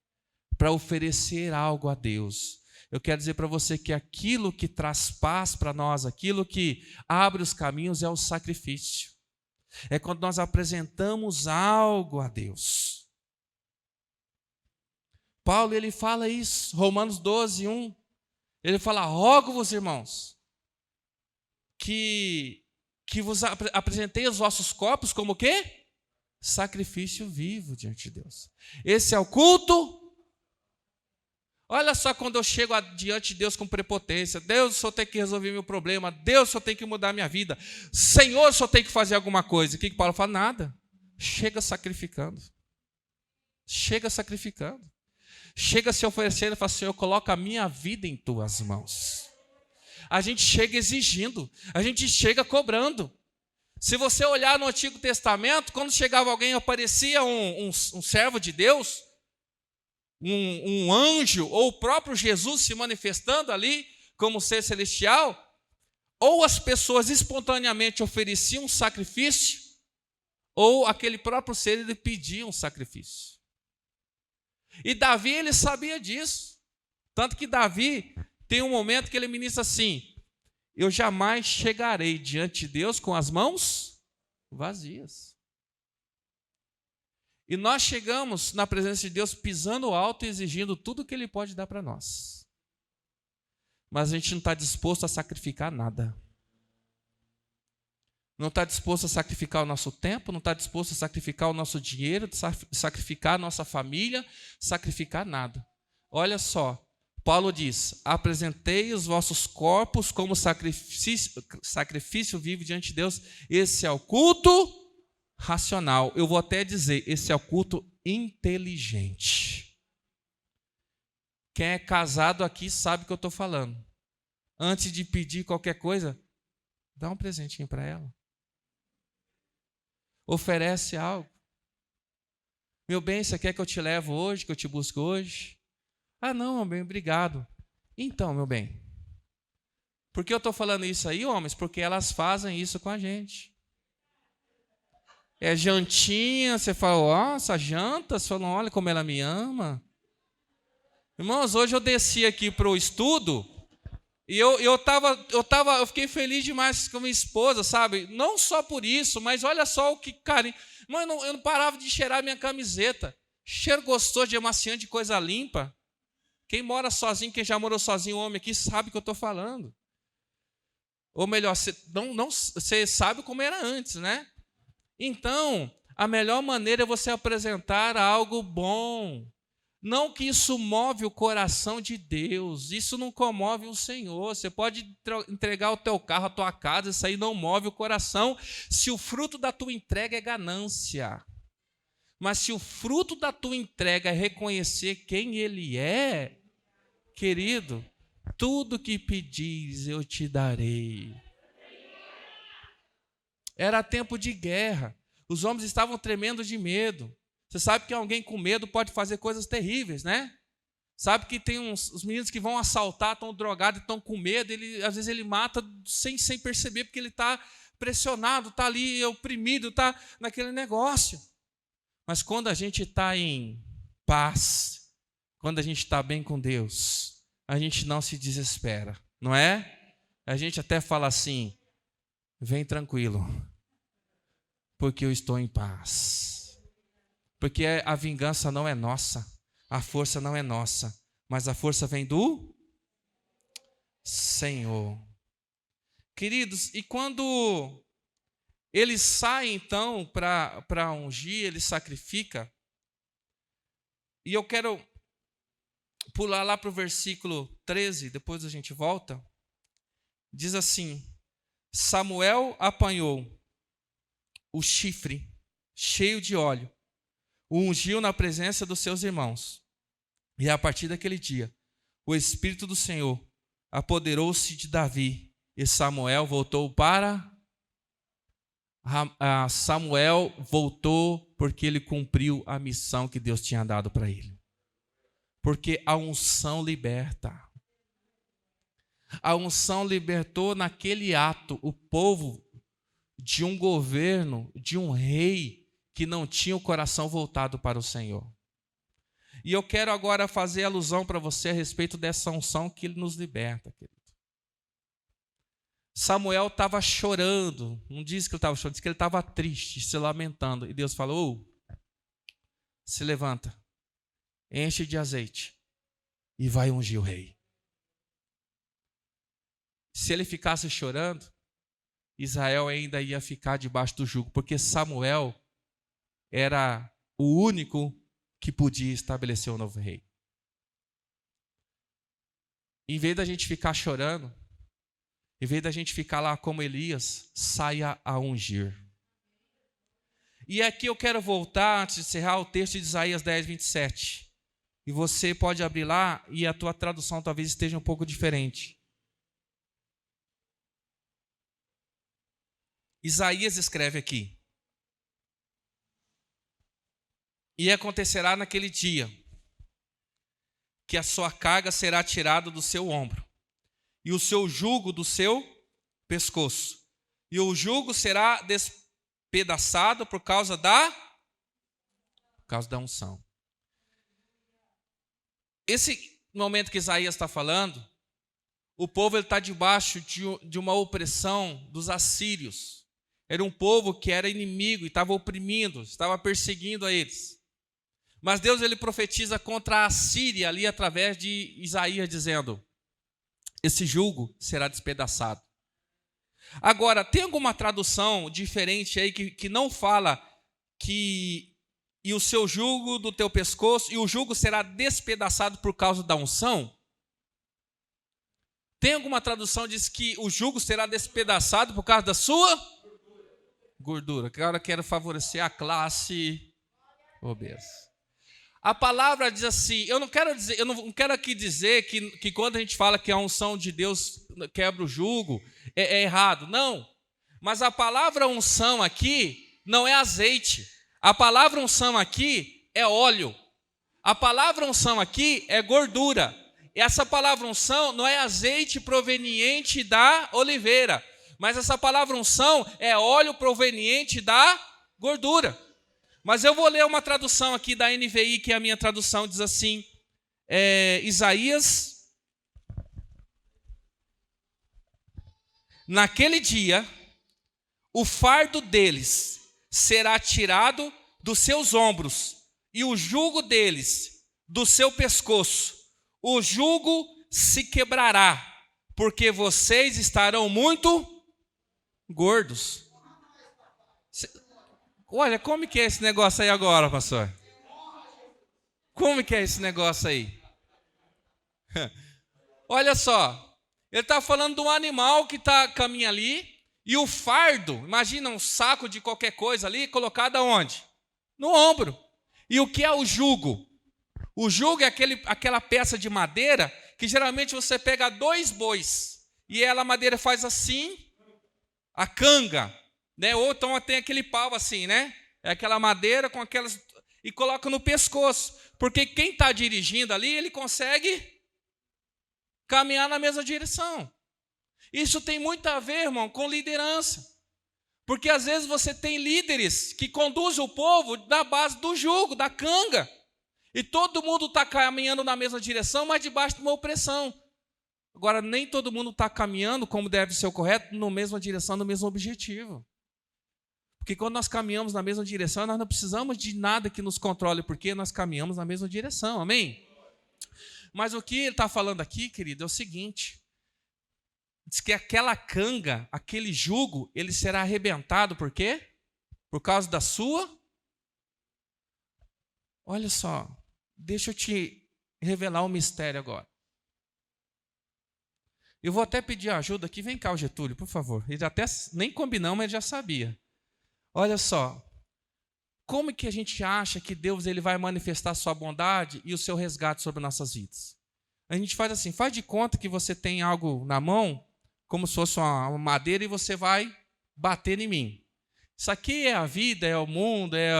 para oferecer algo a Deus. Eu quero dizer para você que aquilo que traz paz para nós, aquilo que abre os caminhos é o sacrifício. É quando nós apresentamos algo a Deus. Paulo, ele fala isso, Romanos 12, 1. Ele fala: rogo-vos, irmãos, que vos apresentei os vossos corpos como o quê? Sacrifício vivo diante de Deus. Esse é o culto. Olha só, quando eu chego diante de Deus com prepotência: Deus, o Senhor tem que resolver meu problema, Deus, o Senhor tem que mudar minha vida, Senhor, o Senhor tem que fazer alguma coisa. O que Paulo fala? Nada. Chega sacrificando. Chega sacrificando. Chega se oferecendo e fala: Senhor, coloca a minha vida em tuas mãos. A gente chega exigindo, a gente chega cobrando. Se você olhar no Antigo Testamento, quando chegava alguém, aparecia um servo de Deus, um anjo, ou o próprio Jesus se manifestando ali como ser celestial, ou as pessoas espontaneamente ofereciam um sacrifício, ou aquele próprio ser ele pedia um sacrifício. E Davi, ele sabia disso. Tanto que Davi tem um momento que ele ministra assim: eu jamais chegarei diante de Deus com as mãos vazias. E nós chegamos na presença de Deus pisando alto e exigindo tudo que Ele pode dar para nós. Mas a gente não está disposto a sacrificar nada. Não está disposto a sacrificar o nosso tempo, não está disposto a sacrificar o nosso dinheiro, sacrificar a nossa família, sacrificar nada. Olha só, Paulo diz: apresentei os vossos corpos como sacrifício vivo diante de Deus. Esse é o culto racional. Eu vou até dizer, esse é o culto inteligente. Quem é casado aqui sabe o que eu estou falando. Antes de pedir qualquer coisa, dá um presentinho para ela. Oferece algo. Meu bem, você quer que eu te leve hoje, que eu te busque hoje? Ah, não, meu bem, obrigado. Então, meu bem, por que eu estou falando isso aí, homens? Porque elas fazem isso com a gente. É jantinha, você fala: nossa, janta, você fala: olha como ela me ama. Irmãos, hoje eu desci aqui para o estudo e eu fiquei feliz demais com a minha esposa, sabe? Não só por isso, mas olha só o que carinho. Mano, eu não parava de cheirar minha camiseta. Cheiro gostoso de amaciante, de coisa limpa. Quem mora sozinho, quem já morou sozinho, homem aqui, sabe o que eu estou falando. Ou melhor, você sabe como era antes, né? Então, a melhor maneira é você apresentar algo bom. Não que isso move o coração de Deus, isso não comove o Senhor. Você pode entregar o teu carro, a tua casa, isso aí não move o coração, se o fruto da tua entrega é ganância. Mas se o fruto da tua entrega é reconhecer quem Ele é, querido, tudo que pedires eu te darei. Era tempo de guerra, os homens estavam tremendo de medo. Você sabe que alguém com medo pode fazer coisas terríveis, né? Sabe que tem os meninos que vão assaltar, estão drogados, estão com medo, às vezes ele mata sem perceber, porque ele está pressionado, está ali oprimido, está naquele negócio. Mas quando a gente está em paz, quando a gente está bem com Deus, a gente não se desespera, não é? A gente até fala assim, vem tranquilo, porque eu estou em paz. Porque a vingança não é nossa, a força não é nossa, mas a força vem do Senhor. Queridos, e quando ele sai então para ungir, ele sacrifica, e eu quero pular lá para o versículo 13, depois a gente volta, diz assim, Samuel apanhou o chifre cheio de óleo, o ungiu na presença dos seus irmãos. E a partir daquele dia, o Espírito do Senhor apoderou-se de Davi, e Samuel voltou porque ele cumpriu a missão que Deus tinha dado para ele. Porque a unção liberta. A unção libertou naquele ato o povo de um governo, de um rei, que não tinha o coração voltado para o Senhor. E eu quero agora fazer alusão para você a respeito dessa unção que Ele nos liberta, querido. Samuel estava chorando, não diz que ele estava chorando, diz que ele estava triste, se lamentando. E Deus falou, se levanta, enche de azeite e vai ungir o rei. Se ele ficasse chorando, Israel ainda ia ficar debaixo do jugo, porque Samuel era o único que podia estabelecer o novo rei. Em vez da gente ficar chorando, em vez da gente ficar lá como Elias, saia a ungir. E aqui eu quero voltar, antes de encerrar, o texto de Isaías 10, 27. E você pode abrir lá e a tua tradução talvez esteja um pouco diferente. Isaías escreve aqui. E acontecerá naquele dia que a sua carga será tirada do seu ombro e o seu jugo do seu pescoço. E o jugo será despedaçado por causa da unção. Esse momento que Isaías está falando, o povo está debaixo de uma opressão dos assírios. Era um povo que era inimigo e estava oprimindo, estava perseguindo a eles. Mas Deus ele profetiza contra a Síria ali através de Isaías dizendo, esse jugo será despedaçado. Agora, tem alguma tradução diferente aí que não fala que e o seu jugo do teu pescoço e o jugo será despedaçado por causa da unção? Tem alguma tradução que diz que o jugo será despedaçado por causa da sua gordura? Que agora quero favorecer a classe obesa. A palavra diz assim, eu não quero aqui dizer que quando a gente fala que a unção de Deus quebra o jugo, é errado. Não. Mas a palavra unção aqui não é azeite. A palavra unção aqui é óleo. A palavra unção aqui é gordura. E essa palavra unção não é azeite proveniente da oliveira, mas essa palavra unção é óleo proveniente da gordura. Mas eu vou ler uma tradução aqui da NVI, que é a minha tradução, diz assim, Isaías, naquele dia, o fardo deles será tirado dos seus ombros, e o jugo deles do seu pescoço. O jugo se quebrará, porque vocês estarão muito gordos. Olha, como que é esse negócio aí agora, pastor? Como que é esse negócio aí? Olha só, ele está falando de um animal que caminha ali, e o fardo, imagina um saco de qualquer coisa ali, colocado aonde? No ombro. E o que é o jugo? O jugo é aquela peça de madeira que geralmente você pega 2 bois, e a madeira faz assim, a canga, né? Ou então tem aquele pau assim, né? É aquela madeira com aquelas... e coloca no pescoço. Porque quem está dirigindo ali, ele consegue caminhar na mesma direção. Isso tem muito a ver, irmão, com liderança. Porque às vezes você tem líderes que conduzem o povo da base do jugo, da canga. E todo mundo está caminhando na mesma direção, mas debaixo de uma opressão. Agora, nem todo mundo está caminhando como deve ser o correto, na mesma direção, no mesmo objetivo. Porque quando nós caminhamos na mesma direção, nós não precisamos de nada que nos controle, porque nós caminhamos na mesma direção, amém? Mas o que ele está falando aqui, querido, é o seguinte: diz que aquela canga, aquele jugo, ele será arrebentado, por quê? Por causa da sua... Olha só, deixa eu te revelar um mistério agora. Eu vou até pedir ajuda aqui, vem cá o Getúlio, por favor. Ele até nem combinamos, mas ele já sabia. Olha só, como que a gente acha que Deus ele vai manifestar a sua bondade e o seu resgate sobre nossas vidas? A gente faz assim, faz de conta que você tem algo na mão, como se fosse uma madeira, e você vai bater em mim. Isso aqui é a vida, é o mundo, é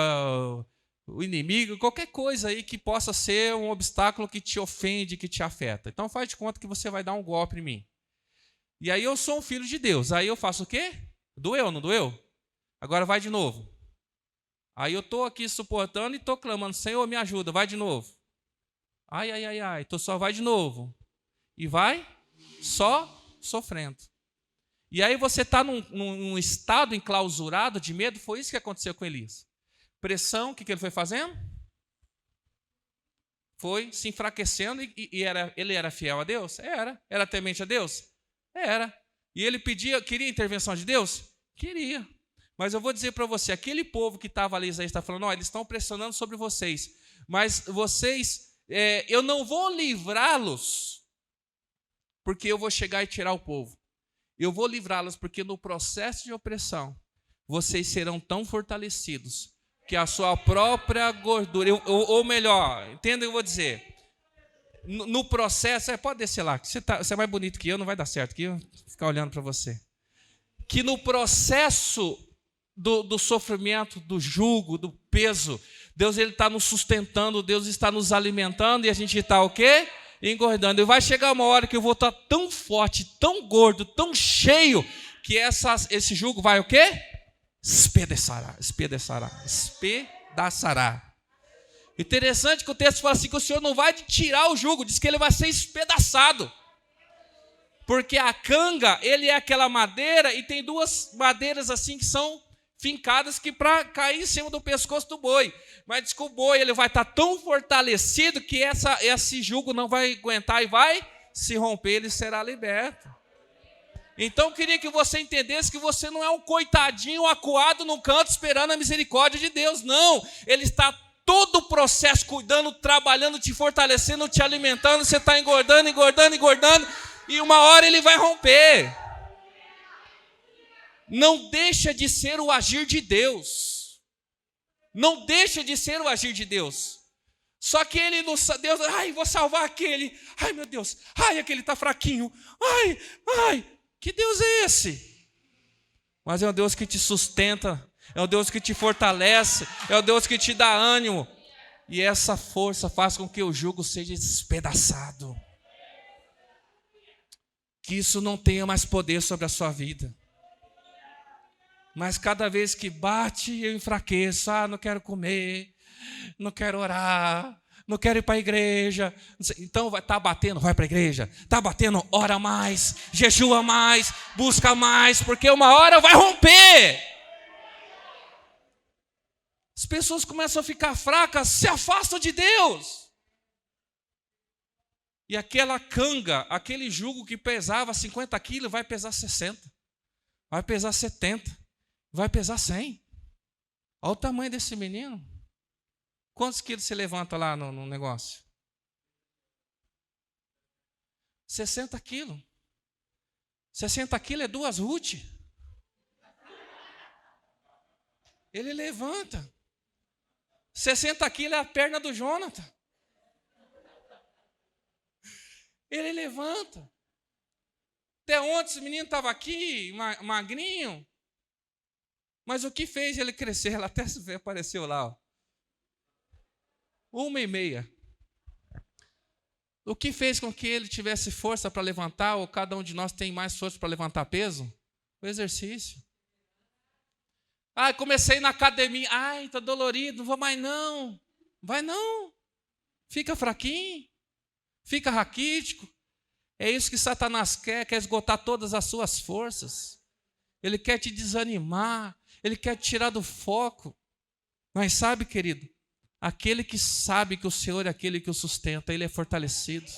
o inimigo, qualquer coisa aí que possa ser um obstáculo que te ofende, que te afeta. Então faz de conta que você vai dar um golpe em mim. E aí eu sou um filho de Deus. Aí eu faço o quê? Doeu, não doeu? Agora vai de novo. Aí eu estou aqui suportando e estou clamando, Senhor, me ajuda, vai de novo. Ai, então só vai de novo. E vai só sofrendo. E aí você está num estado enclausurado de medo, foi isso que aconteceu com Elias. Pressão, o que ele foi fazendo? Foi se enfraquecendo ele era fiel a Deus? Era temente a Deus? Era. E ele queria a intervenção de Deus? Queria. Mas eu vou dizer para você, aquele povo que estava ali, Isaías está falando, eles estão pressionando sobre vocês, mas vocês, eu não vou livrá-los, porque eu vou chegar e tirar o povo. Eu vou livrá-los porque no processo de opressão, vocês serão tão fortalecidos que a sua própria gordura, ou melhor, entenda o que eu vou dizer, no processo, pode descer lá, você é mais bonito que eu, não vai dar certo aqui, eu vou ficar olhando para você. Que no processo do sofrimento, do jugo, do peso, Deus está nos sustentando, Deus está nos alimentando, e a gente está o quê? Engordando. E vai chegar uma hora que eu vou estar tão forte, tão gordo, tão cheio, que esse jugo vai o quê? Espedaçará. Interessante que o texto fala assim, que o Senhor não vai tirar o jugo, diz que ele vai ser espedaçado. Porque a canga, ele é aquela madeira, e tem 2 madeiras assim que são fincadas que para cair em cima do pescoço do boi. Mas diz que o boi ele vai estar tão fortalecido que esse jugo não vai aguentar e vai se romper, ele será liberto. Então eu queria que você entendesse que você não é um coitadinho acuado num canto esperando a misericórdia de Deus, não. Ele está todo o processo cuidando, trabalhando, te fortalecendo, te alimentando, você está engordando, e uma hora ele vai romper. Não deixa de ser o agir de Deus. Não deixa de ser o agir de Deus. Só que Deus, vou salvar aquele. Ai, meu Deus. Ai, aquele está fraquinho. Ai, que Deus é esse? Mas é um Deus que te sustenta, é um Deus que te fortalece, é um Deus que te dá ânimo. E essa força faz com que o jugo seja despedaçado. Que isso não tenha mais poder sobre a sua vida. Mas cada vez que bate, eu enfraqueço. Não quero comer, não quero orar, não quero ir para a igreja. Então está batendo, vai para a igreja. Está batendo, ora mais, jejua mais, busca mais, porque uma hora vai romper. As pessoas começam a ficar fracas, se afastam de Deus. E aquela canga, aquele jugo que pesava 50 quilos, vai pesar 60, vai pesar 70. Vai pesar 100. Olha o tamanho desse menino. Quantos quilos você levanta lá no negócio? 60 quilos. 60 quilos é 2 Ruth. Ele levanta. 60 quilos é a perna do Jonathan. Ele levanta. Até ontem esse menino estava aqui, magrinho. Mas o que fez ele crescer? Ela até apareceu lá. Ó. 1,5. O que fez com que ele tivesse força para levantar, ou cada um de nós tem mais força para levantar peso? O exercício. Comecei na academia. Está dolorido, não vou mais não. Vai não. Fica fraquinho. Fica raquítico. É isso que Satanás quer esgotar todas as suas forças. Ele quer te desanimar, ele quer te tirar do foco. Mas sabe, querido, aquele que sabe que o Senhor é aquele que o sustenta, ele é fortalecido.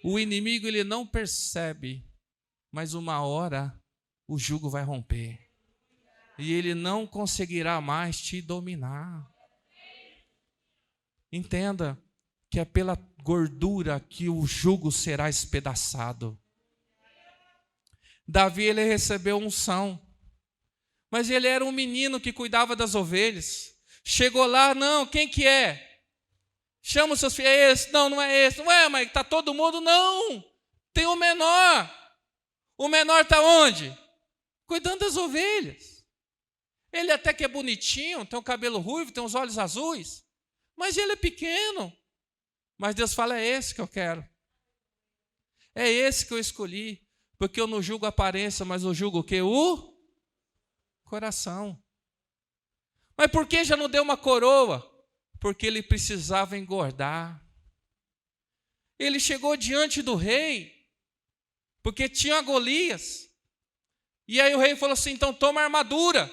O inimigo, ele não percebe, mas uma hora o jugo vai romper. E ele não conseguirá mais te dominar. Entenda que é pela gordura que o jugo será espedaçado. Davi, ele recebeu unção, mas ele era um menino que cuidava das ovelhas. Chegou lá, não, quem que é? Chama os seus filhos, é esse? Não, não é esse. Ué, mas está todo mundo? Não, tem o menor. O menor está onde? Cuidando das ovelhas. Ele até que é bonitinho, tem um cabelo ruivo, tem os olhos azuis, mas ele é pequeno. Mas Deus fala, é esse que eu quero. É esse que eu escolhi. Porque eu não julgo a aparência, mas eu julgo o quê? O coração. Mas por que já não deu uma coroa? Porque ele precisava engordar. Ele chegou diante do rei, porque tinha Golias. E aí o rei falou assim, então toma a armadura.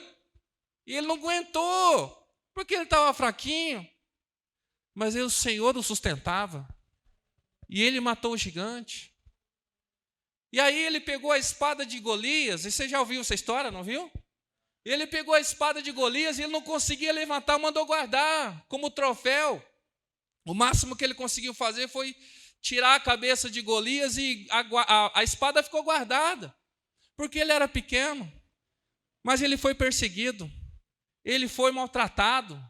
E ele não aguentou, porque ele estava fraquinho. Mas aí o Senhor o sustentava. E ele matou o gigante. E aí ele pegou a espada de Golias, e você já ouviu essa história, não viu? Ele pegou a espada de Golias e ele não conseguia levantar, mandou guardar como troféu. O máximo que ele conseguiu fazer foi tirar a cabeça de Golias e a espada ficou guardada, porque ele era pequeno. Mas ele foi perseguido, ele foi maltratado,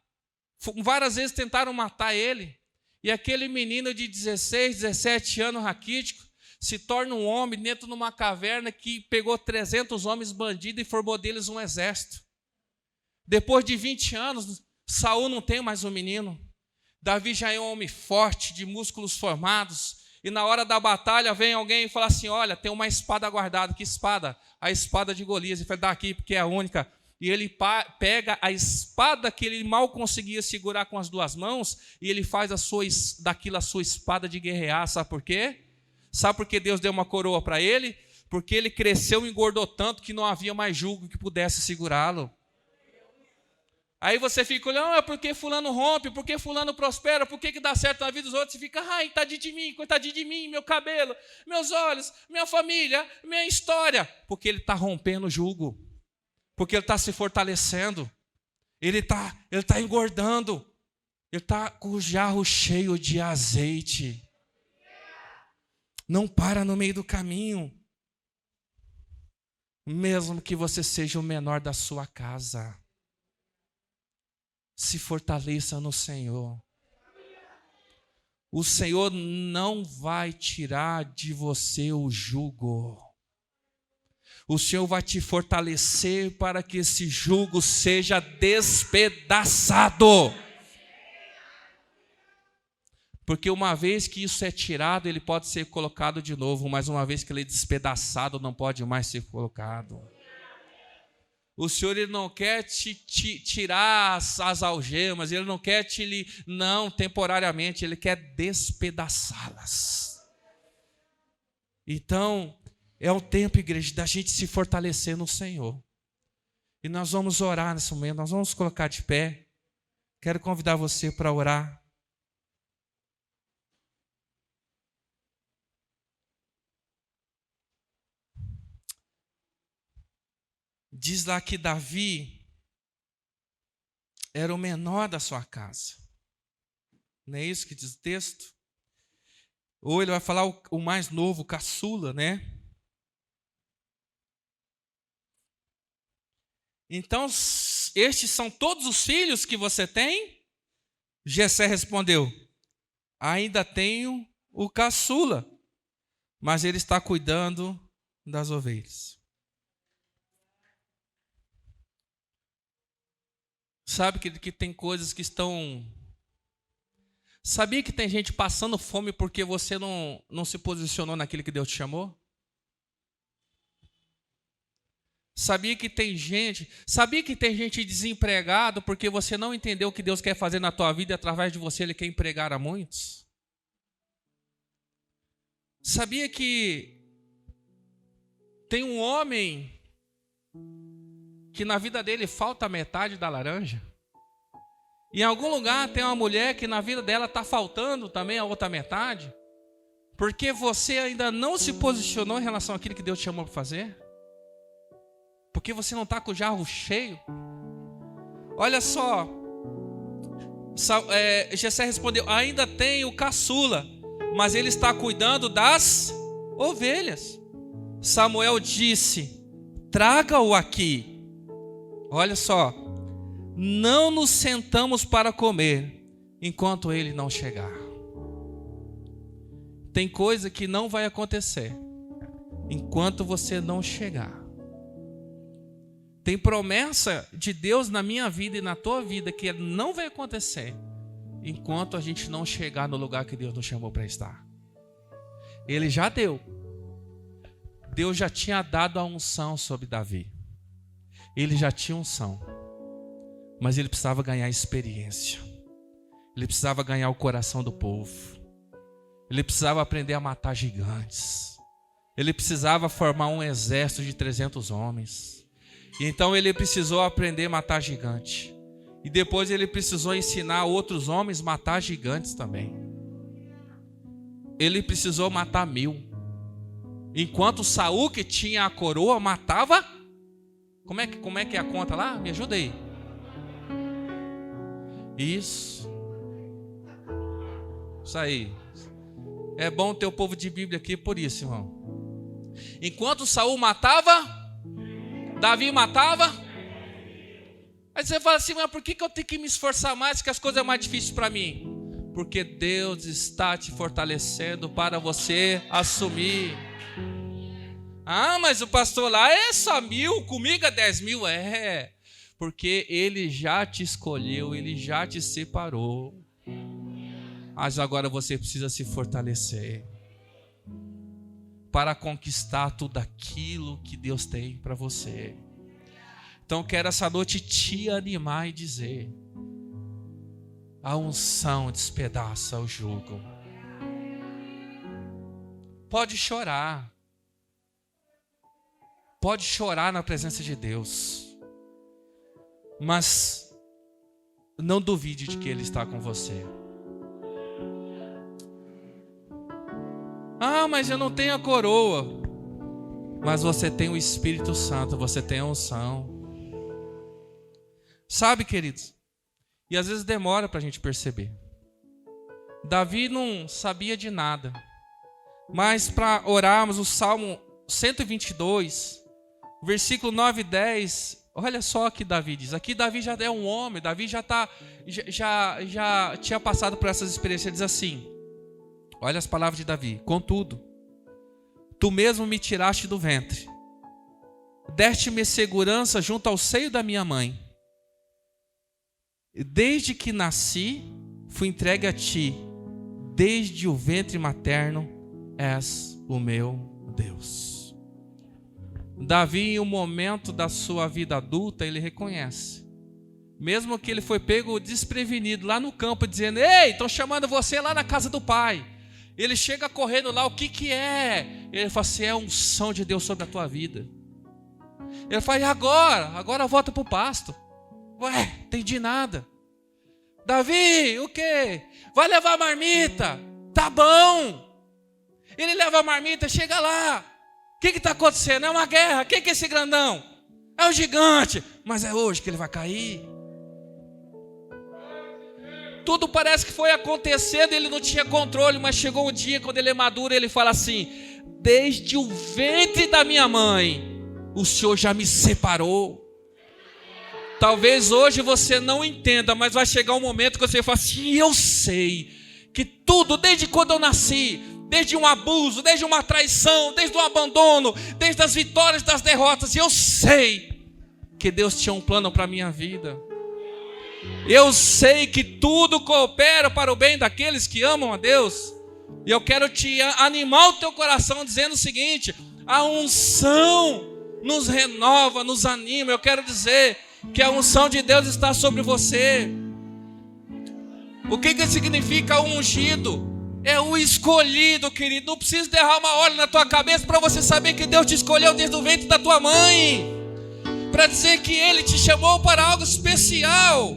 várias vezes tentaram matar ele. E aquele menino de 16, 17 anos, raquítico, se torna um homem dentro de uma caverna que pegou 300 homens bandidos e formou deles um exército. Depois de 20 anos, Saul não tem mais um menino. Davi já é um homem forte, de músculos formados. E na hora da batalha vem alguém e fala assim, olha, tem uma espada guardada. Que espada? A espada de Golias. Ele fala, dá aqui porque é a única. E ele pega a espada que ele mal conseguia segurar com as 2 mãos e ele faz daquilo a sua espada de guerrear. Sabe por quê? Sabe por que Deus deu uma coroa para ele? Porque ele cresceu e engordou tanto que não havia mais jugo que pudesse segurá-lo. Aí você fica olhando, por que fulano rompe, por que fulano prospera, por que dá certo na vida dos outros? Você fica, tadinho de mim, coitadinho de mim, meu cabelo, meus olhos, minha família, minha história. Porque ele está rompendo o jugo, porque ele está se fortalecendo, ele está engordando, ele está com o jarro cheio de azeite. Não para no meio do caminho. Mesmo que você seja o menor da sua casa. Se fortaleça no Senhor. O Senhor não vai tirar de você o jugo. O Senhor vai te fortalecer para que esse jugo seja despedaçado. Porque uma vez que isso é tirado, ele pode ser colocado de novo, mas uma vez que ele é despedaçado, não pode mais ser colocado. O Senhor, ele não quer te tirar as algemas, ele não quer não, temporariamente, ele quer despedaçá-las. Então, é o tempo, igreja, da gente se fortalecer no Senhor. E nós vamos orar nesse momento, nós vamos colocar de pé. Quero convidar você para orar. Diz lá que Davi, era o menor da sua casa. Não é isso que diz o texto? Ou ele vai falar o mais novo, o caçula, né? Então, estes são todos os filhos que você tem? Jessé respondeu: ainda tenho o caçula, mas ele está cuidando das ovelhas. Sabe que tem coisas que estão... Sabia que tem gente passando fome porque você não se posicionou naquilo que Deus te chamou? Sabia que tem gente desempregado porque você não entendeu o que Deus quer fazer na tua vida e através de você Ele quer empregar a muitos? Sabia que tem um homem que na vida dele falta metade da laranja? Em algum lugar tem uma mulher que na vida dela está faltando também a outra metade? Porque você ainda não se posicionou em relação àquilo que Deus te chamou para fazer? Porque você não está com o jarro cheio? Olha só, Jessé respondeu: ainda tem o caçula, mas ele está cuidando das ovelhas. Samuel disse: traga-o aqui. Olha só, não nos sentamos para comer enquanto ele não chegar. Tem coisa que não vai acontecer enquanto você não chegar. Tem promessa de Deus na minha vida e na tua vida que não vai acontecer enquanto a gente não chegar no lugar que Deus nos chamou para estar. Ele já deu. Deus já tinha dado a unção sobre Davi. Ele já tinha unção. Mas ele precisava ganhar experiência. Ele precisava ganhar o coração do povo. Ele precisava aprender a matar gigantes. Ele precisava formar um exército de 300 homens. Então ele precisou aprender a matar gigante. E depois ele precisou ensinar outros homens a matar gigantes também. Ele precisou matar 1000. Enquanto Saul, que tinha a coroa, matava... Como é que é a conta lá? Me ajuda aí. Isso aí. É bom ter o povo de Bíblia aqui por isso, irmão. Enquanto Saul matava... Davi matava. Aí você fala assim: mas por que eu tenho que me esforçar mais, que as coisas são mais difíceis para mim? Porque Deus está te fortalecendo para você assumir. Ah, mas o pastor lá é só 1000, comigo é 10.000. É, porque Ele já te escolheu, Ele já te separou. Mas agora você precisa se fortalecer para conquistar tudo aquilo que Deus tem para você. Então quero essa noite te animar e dizer: a unção despedaça o jugo. Pode chorar na presença de Deus, mas não duvide de que Ele está com você. Ah, mas eu não tenho a coroa. Mas você tem o Espírito Santo, você tem a unção. Sabe, queridos? E às vezes demora para a gente perceber. Davi não sabia de nada. Mas para orarmos o Salmo 122, versículo 9 e 10, olha só o que Davi diz. Aqui Davi já é um homem, Davi já tinha passado por essas experiências. Ele diz assim, olha as palavras de Davi: contudo, tu mesmo me tiraste do ventre, deste-me segurança junto ao seio da minha mãe. Desde que nasci, fui entregue a ti, desde o ventre materno, és o meu Deus. Davi, em um momento da sua vida adulta, ele reconhece, mesmo que ele foi pego desprevenido lá no campo, dizendo: ei, estão chamando você lá na casa do pai. Ele chega correndo lá: o que é? Ele fala assim: é a unção de Deus sobre a tua vida. Ele fala: e agora? Agora volta para o pasto. Ué, entendi nada. Davi, o quê? Vai levar a marmita. Tá bom. Ele leva a marmita, chega lá. O que está acontecendo? É uma guerra. Quem que é esse grandão? É um gigante. Mas é hoje que ele vai cair. Tudo parece que foi acontecendo, ele não tinha controle, mas chegou um dia, quando ele é maduro, ele fala assim: desde o ventre da minha mãe, o Senhor já me separou. Talvez hoje você não entenda, mas vai chegar um momento que você fala assim: eu sei que tudo, desde quando eu nasci, desde um abuso, desde uma traição, desde um abandono, desde as vitórias, das derrotas, eu sei que Deus tinha um plano para a minha vida. Eu sei que tudo coopera para o bem daqueles que amam a Deus. E eu quero te animar o teu coração dizendo o seguinte: a unção nos renova, nos anima. Eu quero dizer que a unção de Deus está sobre você. O que significa o ungido? É o escolhido, querido. Não precisa derramar óleo na tua cabeça para você saber que Deus te escolheu desde o ventre da tua mãe, para dizer que Ele te chamou para algo especial.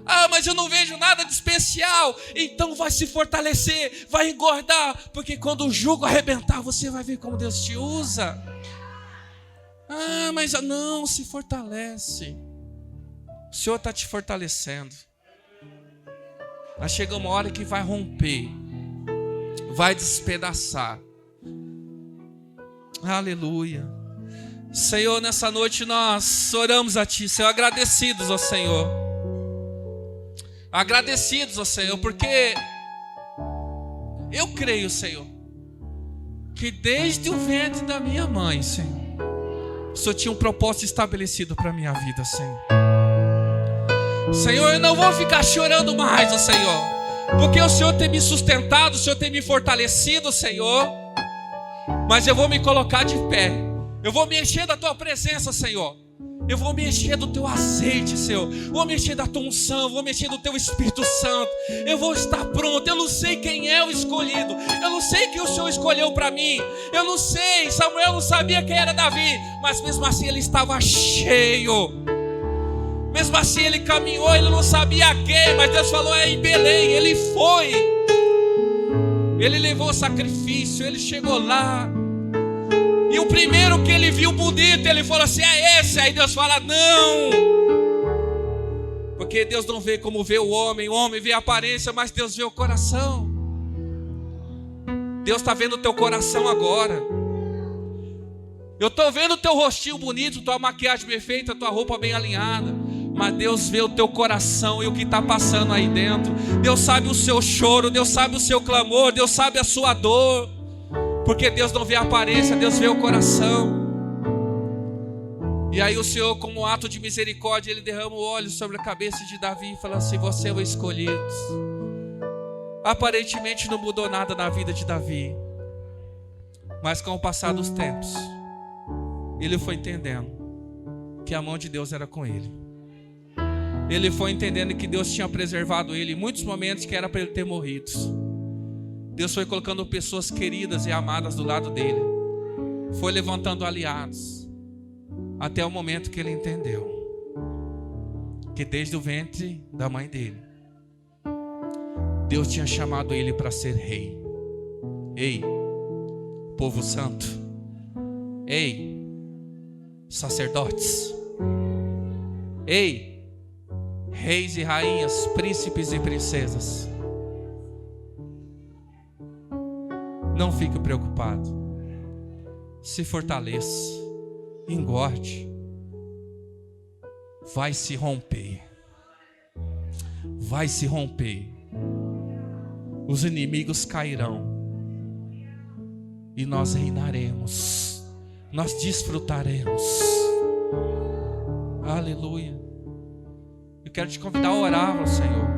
Ah, mas eu não vejo nada de especial. Então vai se fortalecer, vai engordar, porque quando o jugo arrebentar, você vai ver como Deus te usa. Ah, mas não, se fortalece. O Senhor está te fortalecendo. Vai chegar uma hora que vai romper, vai despedaçar. Aleluia. Senhor, nessa noite nós oramos a Ti, Senhor, agradecidos ao Senhor. Agradecidos ao Senhor, porque eu creio, Senhor, que desde o ventre da minha mãe, Senhor, o Senhor tinha um propósito estabelecido para a minha vida, Senhor. Senhor, eu não vou ficar chorando mais, ó Senhor, porque o Senhor tem me sustentado, o Senhor tem me fortalecido, Senhor. Mas eu vou me colocar de pé, eu vou me encher da Tua presença, Senhor. Eu vou me encher do Teu azeite, Senhor. Vou me encher da Tua unção, vou me encher do Teu Espírito Santo. Eu vou estar pronto. Eu não sei quem é o escolhido, eu não sei quem o Senhor escolheu para mim. Eu não sei, Samuel não sabia quem era Davi, mas mesmo assim ele estava cheio. Mesmo assim ele caminhou, ele não sabia quem, mas Deus falou: é em Belém. Ele foi, ele levou o sacrifício, ele chegou lá. E o primeiro que ele viu bonito, ele falou assim: é esse. Aí Deus fala: não. Porque Deus não vê como vê o homem vê a aparência, mas Deus vê o coração. Deus está vendo o teu coração agora. Eu estou vendo o teu rostinho bonito, tua maquiagem bem feita, tua roupa bem alinhada, mas Deus vê o teu coração e o que está passando aí dentro. Deus sabe o seu choro, Deus sabe o seu clamor, Deus sabe a sua dor. Porque Deus não vê a aparência, Deus vê o coração. E aí o Senhor, como um ato de misericórdia, Ele derrama o óleo sobre a cabeça de Davi e fala assim: você é o escolhido. Aparentemente não mudou nada na vida de Davi, mas com o passar dos tempos, ele foi entendendo que a mão de Deus era com ele. Ele foi entendendo que Deus tinha preservado ele em muitos momentos que era para ele ter morrido. Deus foi colocando pessoas queridas e amadas do lado dele, foi levantando aliados, até o momento que ele entendeu que desde o ventre da mãe dele, Deus tinha chamado ele para ser rei. Ei, povo santo. Ei, sacerdotes. Ei, reis e rainhas, príncipes e princesas. Não fique preocupado. Se fortaleça. Engorde. Vai se romper. Vai se romper. Os inimigos cairão. E nós reinaremos. Nós desfrutaremos. Aleluia. Eu quero te convidar a orar ao Senhor.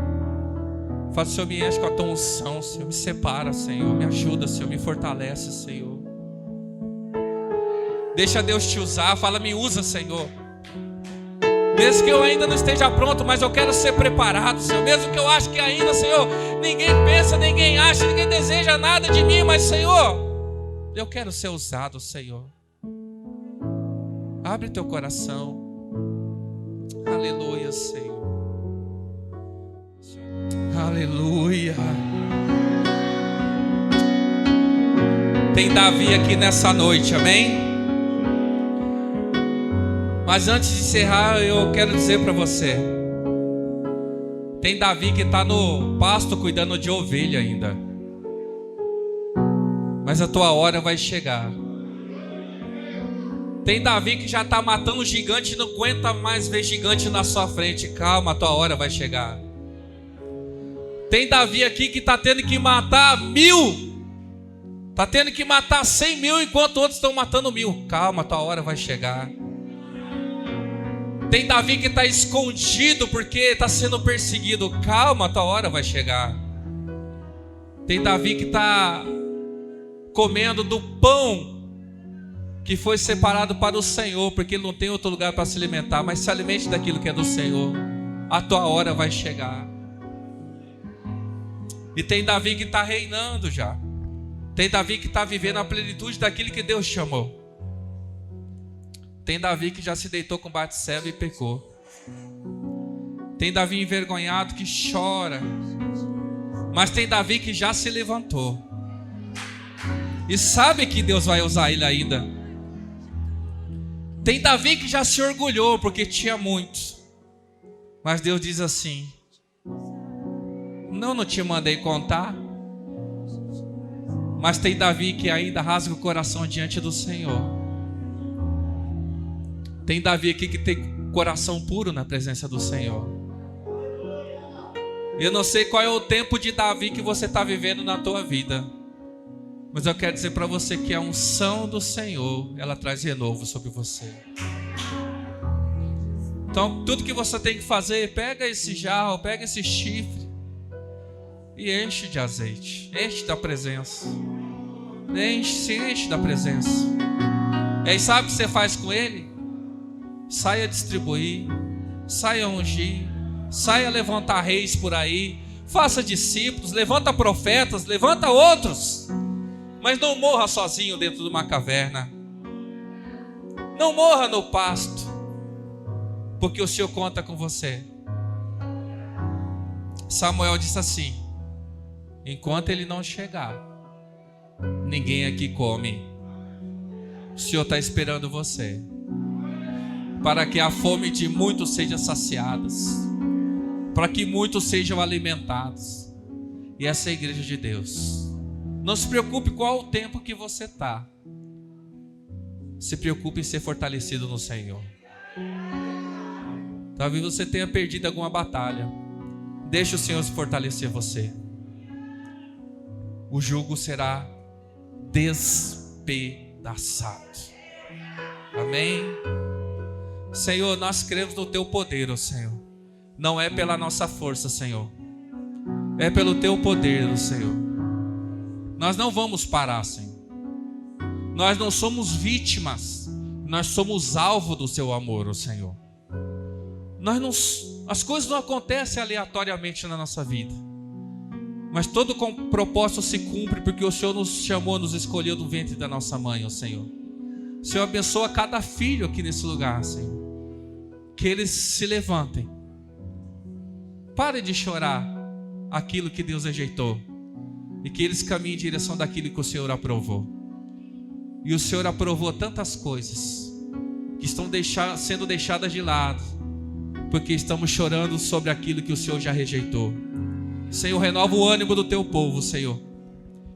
Fala: Senhor, me enche com a tua unção, Senhor, me separa, Senhor, me ajuda, Senhor, me fortalece, Senhor. Deixa Deus te usar. Fala: me usa, Senhor. Mesmo que eu ainda não esteja pronto, mas eu quero ser preparado, Senhor. Mesmo que eu ache que ainda, Senhor, ninguém pensa, ninguém acha, ninguém deseja nada de mim, mas, Senhor, eu quero ser usado, Senhor. Abre teu coração. Aleluia, Senhor. Aleluia. Tem Davi aqui nessa noite, amém? Mas antes de encerrar, eu quero dizer para você: Tem Davi que está no pasto cuidando de ovelha ainda. Mas a tua hora vai chegar. Tem Davi que já está matando gigante e não aguenta mais ver gigante na sua frente. Calma, a tua hora vai chegar. Tem Davi aqui que está tendo que matar 1000. Está tendo que matar 100.000 enquanto outros estão matando 1000. Calma, a tua hora vai chegar. Tem Davi que está escondido porque está sendo perseguido. Calma, a tua hora vai chegar. Tem Davi que está comendo do pão que foi separado para o Senhor, porque ele não tem outro lugar para se alimentar, mas se alimente daquilo que é do Senhor. A tua hora vai chegar. E tem Davi que está reinando já. Tem Davi que está vivendo a plenitude daquilo que Deus chamou. Tem Davi que já se deitou com Batseba e pecou. Tem Davi envergonhado que chora. Mas tem Davi que já se levantou e sabe que Deus vai usar ele ainda. Tem Davi que já se orgulhou porque tinha muitos. Mas Deus diz assim: não te mandei contar. Mas tem Davi que ainda rasga o coração diante do Senhor. Tem Davi aqui que tem coração puro na presença do Senhor. Eu não sei qual é o tempo de Davi que você está vivendo na tua vida, mas eu quero dizer para você que a unção do Senhor, ela traz renovo sobre você. Então tudo que você tem que fazer, pega esse jarro, pega esse chifre e enche de azeite, enche da presença, se enche da presença. E aí sabe o que você faz com ele? Saia distribuir, saia ungir, saia levantar reis por aí, faça discípulos, levanta profetas, levanta outros. Mas não morra sozinho dentro de uma caverna. Não morra no pasto, porque o Senhor conta com você. Samuel disse assim: enquanto ele não chegar, ninguém aqui come. O Senhor está esperando você, para que a fome de muitos seja saciada, para que muitos sejam alimentados. E essa é a igreja de Deus. Não se preocupe qual o tempo que você está. Se preocupe em ser fortalecido no Senhor. Talvez você tenha perdido alguma batalha. Deixe o Senhor se fortalecer você. O jugo será despedaçado. Amém? Senhor, nós cremos no Teu poder, ó Senhor. Não é pela nossa força, Senhor. É pelo Teu poder, ó Senhor. Nós não vamos parar, Senhor. Nós não somos vítimas. Nós somos alvo do Seu amor, ó Senhor. As coisas não acontecem aleatoriamente na nossa vida, mas todo propósito se cumpre porque o Senhor nos chamou, nos escolheu do ventre da nossa mãe, ó Senhor. O Senhor abençoa cada filho aqui nesse lugar, Senhor. Que eles se levantem. Pare de chorar aquilo que Deus rejeitou e que eles caminhem em direção daquilo que o Senhor aprovou. E o Senhor aprovou tantas coisas que estão sendo deixadas de lado, porque estamos chorando sobre aquilo que o Senhor já rejeitou. Senhor, renova o ânimo do Teu povo, Senhor.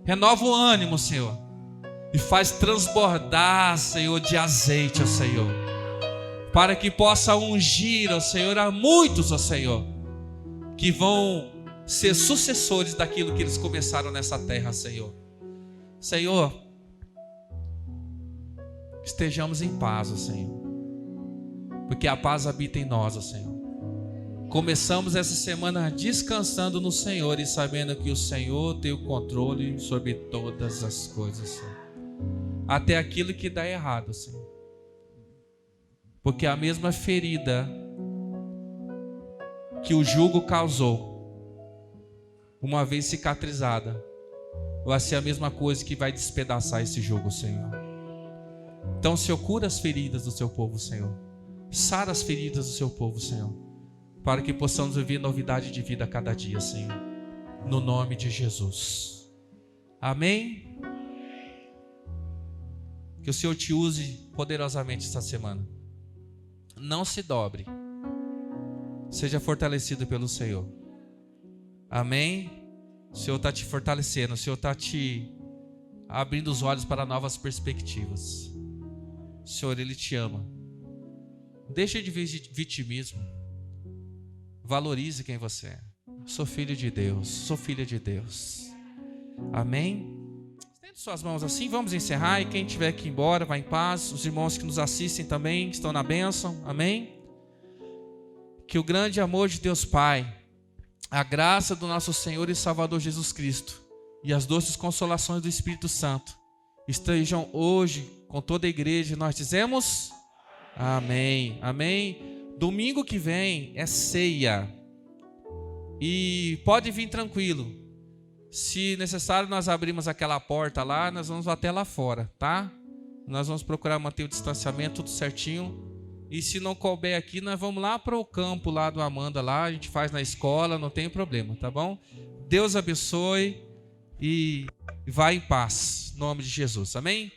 Renova o ânimo, Senhor, e faz transbordar, Senhor, de azeite, ó Senhor, para que possa ungir, ó Senhor, a muitos, ó Senhor, que vão ser sucessores daquilo que eles começaram nessa terra, Senhor. Senhor, estejamos em paz, ó Senhor, porque a paz habita em nós, ó Senhor. Começamos essa semana descansando no Senhor e sabendo que o Senhor tem o controle sobre todas as coisas, Senhor. Até aquilo que dá errado, Senhor. Porque a mesma ferida que o jugo causou, uma vez cicatrizada, vai ser a mesma coisa que vai despedaçar esse jugo, Senhor. Então, Senhor, cura as feridas do Seu povo, Senhor. Sara as feridas do Seu povo, Senhor, para que possamos viver novidade de vida a cada dia, Senhor. No nome de Jesus. Amém? Que o Senhor te use poderosamente esta semana. Não se dobre. Seja fortalecido pelo Senhor. Amém? O Senhor está te fortalecendo, o Senhor está te abrindo os olhos para novas perspectivas. O Senhor, Ele te ama. Deixe de vitimismo. Valorize quem você é. Sou filho de Deus, sou filha de Deus. Amém? Estende suas mãos assim, vamos encerrar. E quem tiver que ir embora, vá em paz. Os irmãos que nos assistem também estão na bênção. Amém? Que o grande amor de Deus Pai, a graça do nosso Senhor e Salvador Jesus Cristo e as doces consolações do Espírito Santo estejam hoje com toda a igreja. Nós dizemos amém, amém. Domingo que vem é ceia e pode vir tranquilo. Se necessário, nós abrimos aquela porta lá, nós vamos até lá fora, tá? Nós vamos procurar manter o distanciamento tudo certinho. E se não couber aqui, nós vamos lá para o campo lá do Amanda, lá a gente faz na escola, não tem problema, tá bom? Deus abençoe e vá em paz, em nome de Jesus, amém?